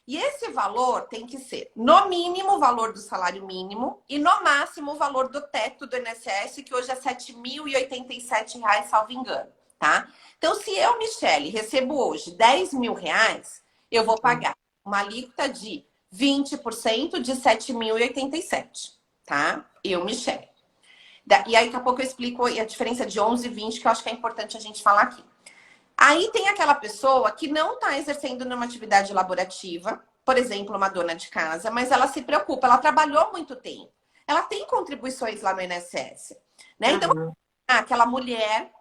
E esse valor tem que ser, no mínimo, o valor do salário mínimo e, no máximo, o valor do teto do INSS, que hoje é R$ 7.087, salvo engano, tá? Então, se eu, Michele, recebo hoje R$ 10.000, eu vou pagar uma alíquota de 20% de R$ 7.087, tá? Eu, Michele. E aí, daqui a pouco eu explico a diferença de 11 e 20, que eu acho que é importante a gente falar aqui. Aí tem aquela pessoa que não está exercendo numa atividade laborativa, por exemplo, uma dona de casa, mas ela se preocupa, ela trabalhou muito tempo. Ela tem contribuições lá no INSS, né? Então, aquela mulher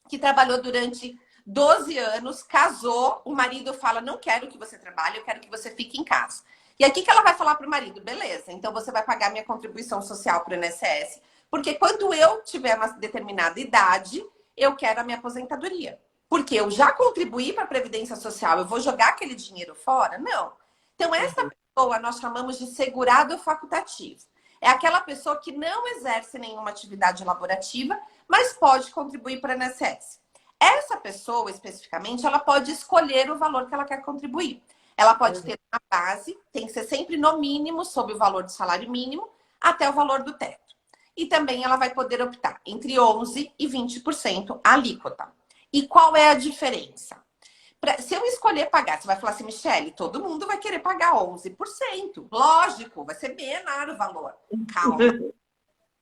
que trabalhou durante 12 anos, casou, o marido fala, não quero que você trabalhe, eu quero que você fique em casa. E aí, o que ela vai falar para o marido? Beleza, então você vai pagar minha contribuição social para o INSS, porque quando eu tiver uma determinada idade, eu quero a minha aposentadoria. Porque eu já contribuí para a Previdência Social, eu vou jogar aquele dinheiro fora? Não. Então, essa pessoa nós chamamos de segurado facultativo. É aquela pessoa que não exerce nenhuma atividade laborativa, mas pode contribuir para o INSS. Essa pessoa, especificamente, ela pode escolher o valor que ela quer contribuir. Ela pode ter uma base, tem que ser sempre no mínimo, sobre o valor do salário mínimo, até o valor do teto. E também ela vai poder optar entre 11% e 20% a alíquota. E qual é a diferença? Se eu escolher pagar, você vai falar assim, Michele, todo mundo vai querer pagar 11%. Lógico, vai ser menor o valor. Calma.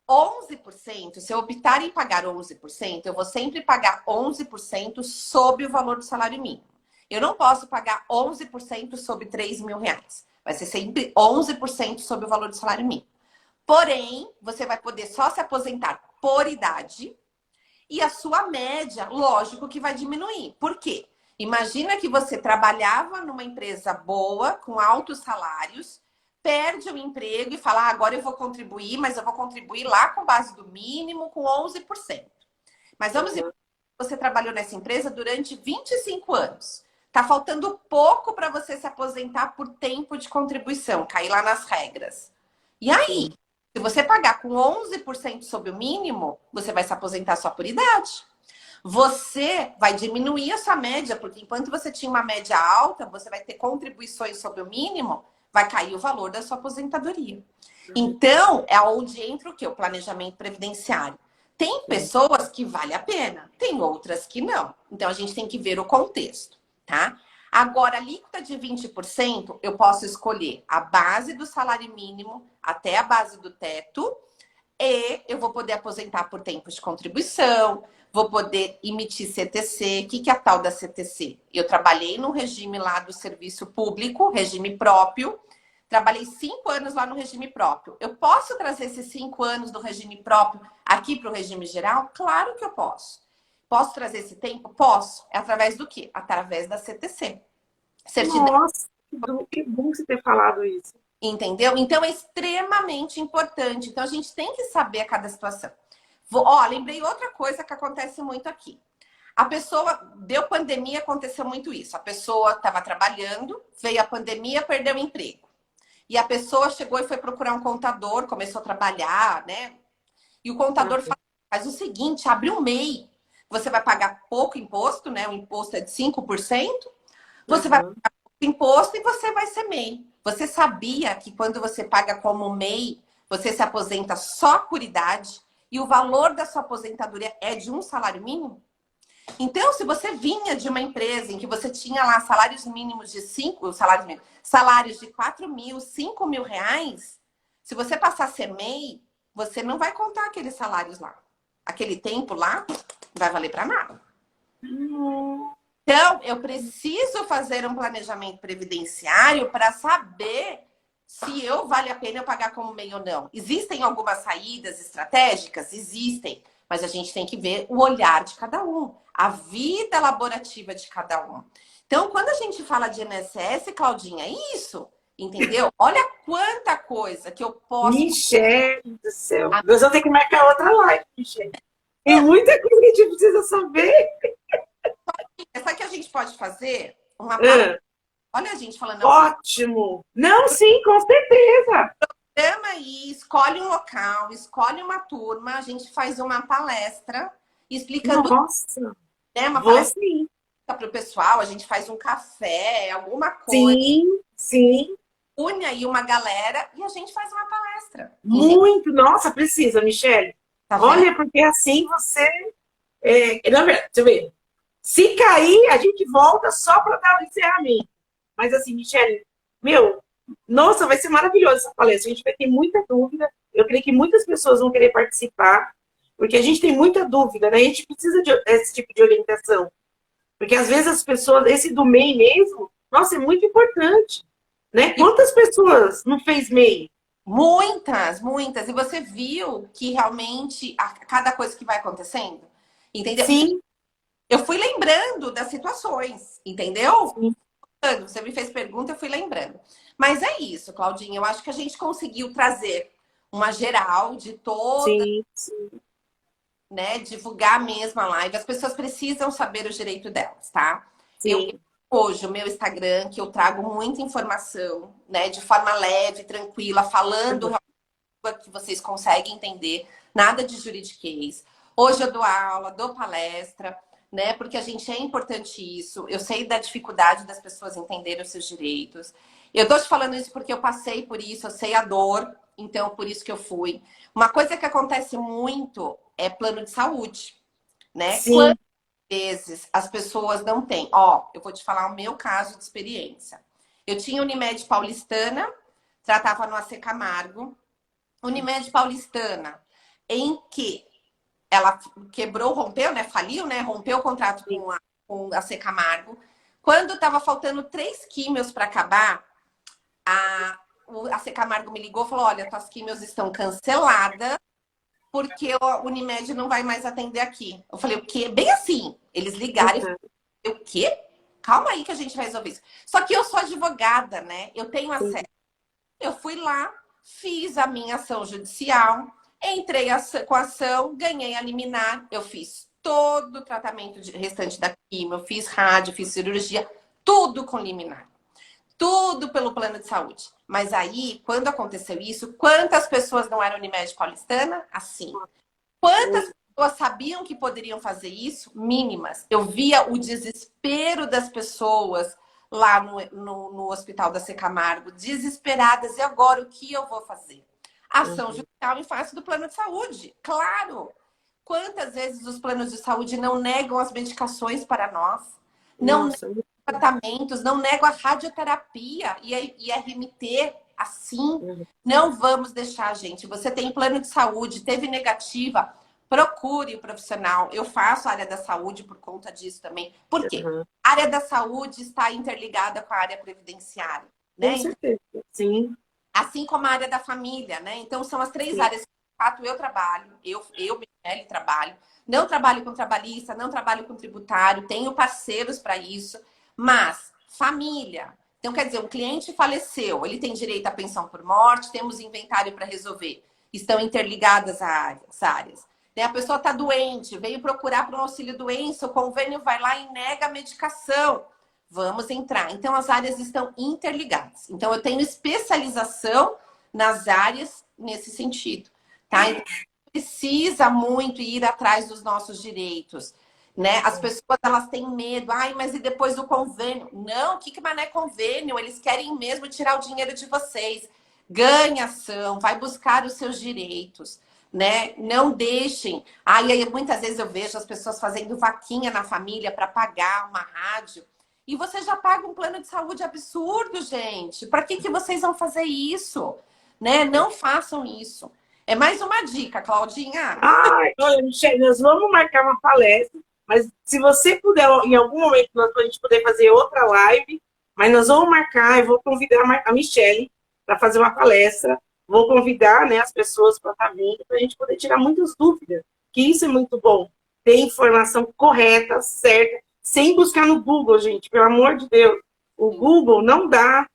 11%, se eu optar em pagar 11%, eu vou sempre pagar 11% sobre o valor do salário mínimo. Eu não posso pagar 11% sobre R$ 3.000. Vai ser sempre 11% sobre o valor do salário mínimo. Porém, você vai poder só se aposentar por idade e a sua média, lógico que vai diminuir. Por quê? Imagina que você trabalhava numa empresa boa, com altos salários, perde o emprego e fala, agora eu vou contribuir, mas eu vou contribuir lá com base do mínimo, com 11%. Mas vamos dizer, você trabalhou nessa empresa durante 25 anos. Tá faltando pouco para você se aposentar por tempo de contribuição, cair lá nas regras. E aí, se você pagar com 11% sobre o mínimo, você vai se aposentar só por idade. Você vai diminuir a sua média, porque enquanto você tinha uma média alta, você vai ter contribuições sobre o mínimo, vai cair o valor da sua aposentadoria. Então, é onde entra o quê? O planejamento previdenciário. Tem pessoas que vale a pena, tem outras que não. Então, a gente tem que ver o contexto, tá? Agora, a alíquota de 20%, eu posso escolher a base do salário mínimo até a base do teto, e eu vou poder aposentar por tempo de contribuição, vou poder emitir CTC. O que é a tal da CTC? Eu trabalhei no regime lá do serviço público, regime próprio. Trabalhei 5 anos lá no regime próprio. Eu posso trazer esses 5 anos do regime próprio aqui para o regime geral? Claro que eu posso. Posso trazer esse tempo? Posso. É através do quê? Através da CTC. Certidão. Nossa, que bom você ter falado isso. Entendeu? Então é extremamente importante. Então a gente tem que saber a cada situação. Lembrei outra coisa que acontece muito aqui. A pessoa, deu pandemia, aconteceu muito isso. A pessoa estava trabalhando, veio a pandemia, perdeu o emprego. E a pessoa chegou e foi procurar um contador, começou a trabalhar, né? E o contador faz o seguinte, abre um MEI. Você vai pagar pouco imposto, né? O imposto é de 5%. Você vai pagar pouco imposto e você vai ser MEI. Você sabia que quando você paga como MEI, você se aposenta só por idade e o valor da sua aposentadoria é de um salário mínimo? Então, se você vinha de uma empresa em que você tinha lá salários mínimos de salários de 4 mil, 5 mil reais, se você passar a ser MEI, você não vai contar aqueles salários lá. Aquele tempo lá não vai valer para nada. Então, eu preciso fazer um planejamento previdenciário para saber se vale a pena eu pagar como MEI ou não. Existem algumas saídas estratégicas? Existem. Mas a gente tem que ver o olhar de cada um, a vida laborativa de cada um. Então, quando a gente fala de INSS, Claudinha, é isso, entendeu? Olha quanta coisa que eu posso... Michele do céu. Nós vamos ter que marcar outra live, Michele. Tem muita coisa que a gente precisa saber. Sabe o que a gente pode fazer? Olha a gente falando... Ótimo! Não, sim, com certeza. Chama aí, escolhe um local, escolhe uma turma, a gente faz uma palestra explicando. Nossa, né, uma vou palestra sim. para o pessoal, a gente faz um café, alguma coisa. Sim, sim. Une aí uma galera e a gente faz uma palestra. Muito, nossa, precisa, Michele. Tá Olha, porque assim você... na verdade, você vê, se cair, a gente volta só para dar o encerramento. Mas assim, Michele, nossa, vai ser maravilhosa essa palestra. A gente vai ter muita dúvida. Eu creio que muitas pessoas vão querer participar, porque a gente tem muita dúvida, né? A gente precisa desse tipo de orientação. Porque às vezes as pessoas, esse do MEI mesmo, nossa, é muito importante. Né? Quantas pessoas não fez MEI? Muitas, muitas. E você viu que realmente cada coisa que vai acontecendo, entendeu? Sim. Eu fui lembrando das situações, entendeu? Sim. Você me fez pergunta, eu fui lembrando. Mas é isso, Claudinha. Eu acho que a gente conseguiu trazer uma geral de todas, sim. Né? Divulgar a mesma live. As pessoas precisam saber o direito delas, tá? Sim. Hoje, o meu Instagram, que eu trago muita informação, né? De forma leve, tranquila, falando que vocês conseguem entender. Nada de juridiquês. Hoje eu dou aula, dou palestra, né? Porque a gente é importante isso. Eu sei da dificuldade das pessoas entenderem os seus direitos. Eu tô te falando isso porque eu passei por isso, eu sei a dor, então por isso que eu fui. Uma coisa que acontece muito é plano de saúde, né? Sim. Quantas vezes as pessoas não têm? Eu vou te falar o meu caso de experiência. Eu tinha Unimed Paulistana, tratava no AC Camargo. Unimed Paulistana, em que ela quebrou, rompeu, né? Faliu, né? Rompeu o contrato com a AC Camargo. Quando estava faltando 3 químios para acabar, a AC Camargo me ligou e falou: olha, tuas químios estão canceladas porque a Unimed não vai mais atender aqui. Eu falei, o quê? Bem assim. Eles ligaram e falaram, o quê? Calma aí que a gente vai resolver isso. Só que eu sou advogada, né? Eu tenho acesso. Eu fui lá, fiz a minha ação judicial, entrei com a ação, ganhei a liminar, eu fiz todo o tratamento restante da quimio, eu fiz rádio, fiz cirurgia, tudo com liminar. Tudo pelo plano de saúde. Mas aí, quando aconteceu isso, quantas pessoas não eram Unimed Paulistana? Assim. Quantas pessoas sabiam que poderiam fazer isso? Mínimas. Eu via o desespero das pessoas lá no hospital da C. Camargo, desesperadas. E agora, o que eu vou fazer? Ação judicial em face do plano de saúde. Claro! Quantas vezes os planos de saúde não negam as medicações para nós? Não negam tratamentos, não nego a radioterapia e a RMT. Assim, não vamos deixar, gente. Você tem plano de saúde, teve negativa, procure o profissional. Eu faço a área da saúde por conta disso também. Por quê? A área da saúde está interligada com a área previdenciária, né? Com certeza, sim. Assim como a área da família, né? Então, são as três áreas que, de fato, eu trabalho. Michele, trabalho. Não trabalho com trabalhista, não trabalho com tributário, tenho parceiros para isso, mas família. Então, quer dizer, um cliente faleceu, ele tem direito à pensão por morte, temos inventário para resolver. Estão interligadas as áreas. A pessoa está doente, veio procurar para um auxílio-doença, o convênio vai lá e nega a medicação. Vamos entrar. Então, as áreas estão interligadas. Então, eu tenho especialização nas áreas nesse sentido, tá? Então, precisa muito ir atrás dos nossos direitos, né? As pessoas, elas têm medo. Ai, mas e depois do convênio? Não, o que mané convênio? Eles querem mesmo tirar o dinheiro de vocês. Ganhe ação, vai buscar os seus direitos, né? Não deixem. Aí muitas vezes eu vejo as pessoas fazendo vaquinha na família para pagar uma rádio. E você já paga um plano de saúde absurdo, gente. Para que vocês vão fazer isso? Né? Não façam isso. É mais uma dica, Claudinha. Ai, olha, Michele, nós vamos marcar uma palestra, mas se você puder, em algum momento, a gente poder fazer outra live, mas nós vamos marcar, eu vou convidar a Michele para fazer uma palestra, vou convidar, né, as pessoas para estar vindo, para a gente poder tirar muitas dúvidas, que isso é muito bom. Ter informação correta, certa, sem buscar no Google, gente, pelo amor de Deus. O Google não dá,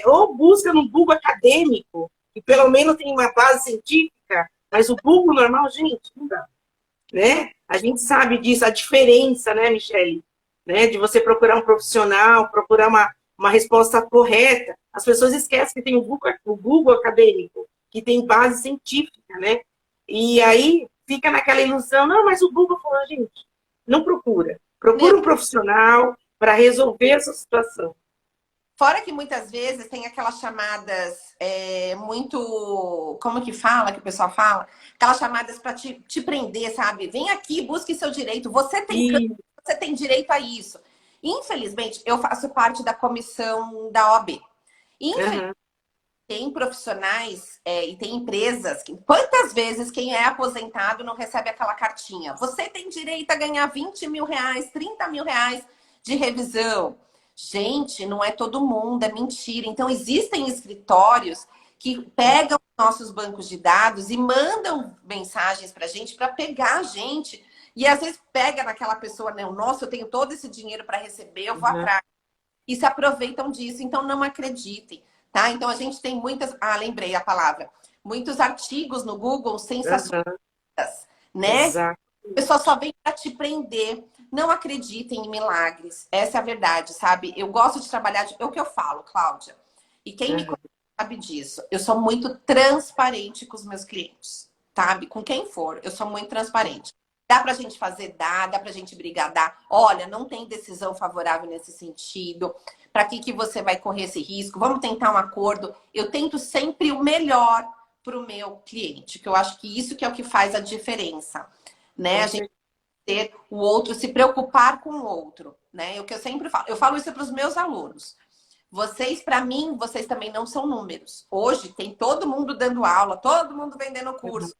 ou busca no Google acadêmico, que pelo menos tem uma base científica, mas o Google normal, gente, não dá. Né? A gente sabe disso, a diferença, né, Michele? Né? De você procurar um profissional, procurar uma resposta correta. As pessoas esquecem que tem o Google acadêmico, que tem base científica, né? E aí fica naquela ilusão, não, mas o Google falou, gente, não procura. Procura um profissional para resolver essa situação. Fora que muitas vezes tem aquelas chamadas muito... Como que fala, que o pessoal fala? Aquelas chamadas para te prender, sabe? Vem aqui, busque seu direito. Você tem direito a isso. Infelizmente, eu faço parte da comissão da OAB. Infelizmente, tem profissionais e tem empresas que... Quantas vezes quem é aposentado não recebe aquela cartinha? Você tem direito a ganhar 20 mil reais, 30 mil reais de revisão. Gente, não é todo mundo, é mentira. Então, existem escritórios que pegam nossos bancos de dados e mandam mensagens para a gente para pegar a gente. E às vezes pega naquela pessoa, né? Nossa, eu tenho todo esse dinheiro para receber, eu vou atrás. E se aproveitam disso. Então, não acreditem, tá? Então, a gente tem muitas... Ah, lembrei a palavra. Muitos artigos no Google sensacionalistas, né? Exato. A pessoa só vem para te prender. Não acreditem em milagres. Essa é a verdade, sabe? Eu gosto de trabalhar... É o que eu falo, Cláudia. E quem me conhece sabe disso. Eu sou muito transparente com os meus clientes, sabe? Com quem for, eu sou muito transparente. Dá pra gente fazer, dá pra gente brigar, dá. Olha, não tem decisão favorável nesse sentido. Pra que você vai correr esse risco? Vamos tentar um acordo. Eu tento sempre o melhor pro meu cliente, que eu acho que isso que é o que faz a diferença, né? A gente ter o outro, se preocupar com o outro, né? É o que eu sempre falo. Eu falo isso para os meus alunos. Vocês, para mim, vocês também não são números. Hoje tem todo mundo dando aula, todo mundo vendendo curso.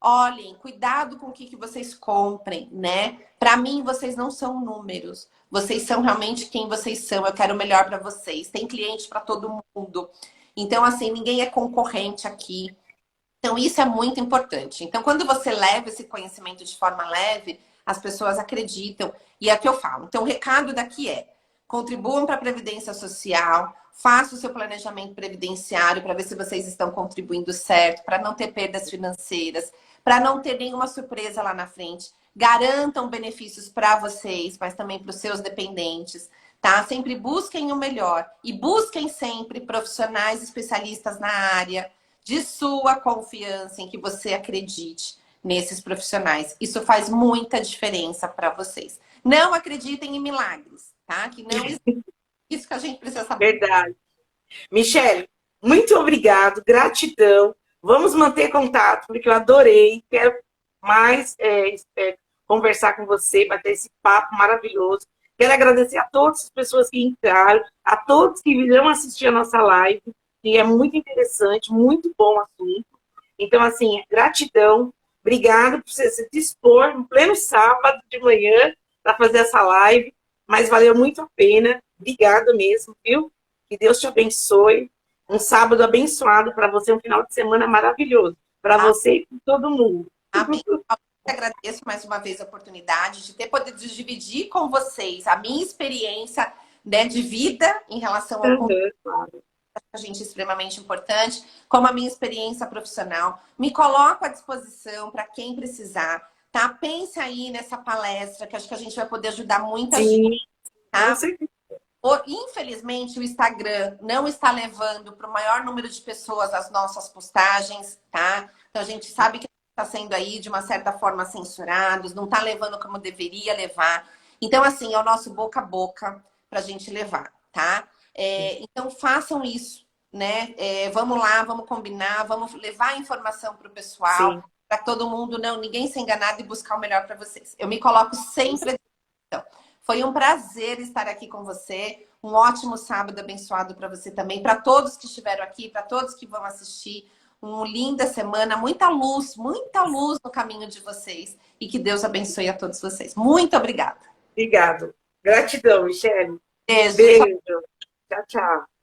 Olhem, cuidado com o que vocês comprem, né? Para mim, vocês não são números. Vocês são realmente quem vocês são. Eu quero o melhor para vocês. Tem cliente para todo mundo. Então, assim, ninguém é concorrente aqui. Então, isso é muito importante. Então, quando você leva esse conhecimento de forma leve, as pessoas acreditam. E é o que eu falo. Então, o recado daqui é: contribuam para a Previdência Social, façam o seu planejamento previdenciário para ver se vocês estão contribuindo certo, para não ter perdas financeiras, para não ter nenhuma surpresa lá na frente. Garantam benefícios para vocês, mas também para os seus dependentes, tá? Sempre busquem o melhor e busquem sempre profissionais especialistas na área de sua confiança, em que você acredite nesses profissionais. Isso faz muita diferença para vocês. Não acreditem em milagres, tá? Que não existe. Isso que a gente precisa saber. Verdade. Michele, muito obrigado, gratidão. Vamos manter contato, porque eu adorei. Quero mais conversar com você, bater esse papo maravilhoso. Quero agradecer a todas as pessoas que entraram, a todos que virão assistir a nossa live, que é muito interessante, muito bom o assunto. Então, assim, gratidão. Obrigada por você se dispor no pleno sábado de manhã para fazer essa live, mas valeu muito a pena. Obrigada mesmo, viu? Que Deus te abençoe. Um sábado abençoado para você, um final de semana maravilhoso. Para você e para todo mundo. Amém. Eu agradeço mais uma vez a oportunidade de ter podido dividir com vocês a minha experiência, né, de vida em relação ao Claro. a gente extremamente importante, como a minha experiência profissional. Me coloco à disposição para quem precisar, tá? Pense aí nessa palestra, que acho que a gente vai poder ajudar muita gente, tá? Infelizmente, o Instagram não está levando para o maior número de pessoas as nossas postagens, tá? Então, a gente sabe que está sendo aí, de uma certa forma, censurados, não está levando como deveria levar. Então, assim, é o nosso boca a boca para a gente levar, tá? Então, façam isso, né? Vamos lá, vamos combinar, vamos levar a informação para o pessoal, para todo mundo, ninguém ser enganado e buscar o melhor para vocês. Eu me coloco sempre à disposição. Foi um prazer estar aqui com você. Um ótimo sábado abençoado para você também, para todos que estiveram aqui, para todos que vão assistir. Uma linda semana, muita luz no caminho de vocês. E que Deus abençoe a todos vocês. Muito obrigada. Obrigado. Gratidão, Michele. Beijo. Beijo. Tchau, tchau.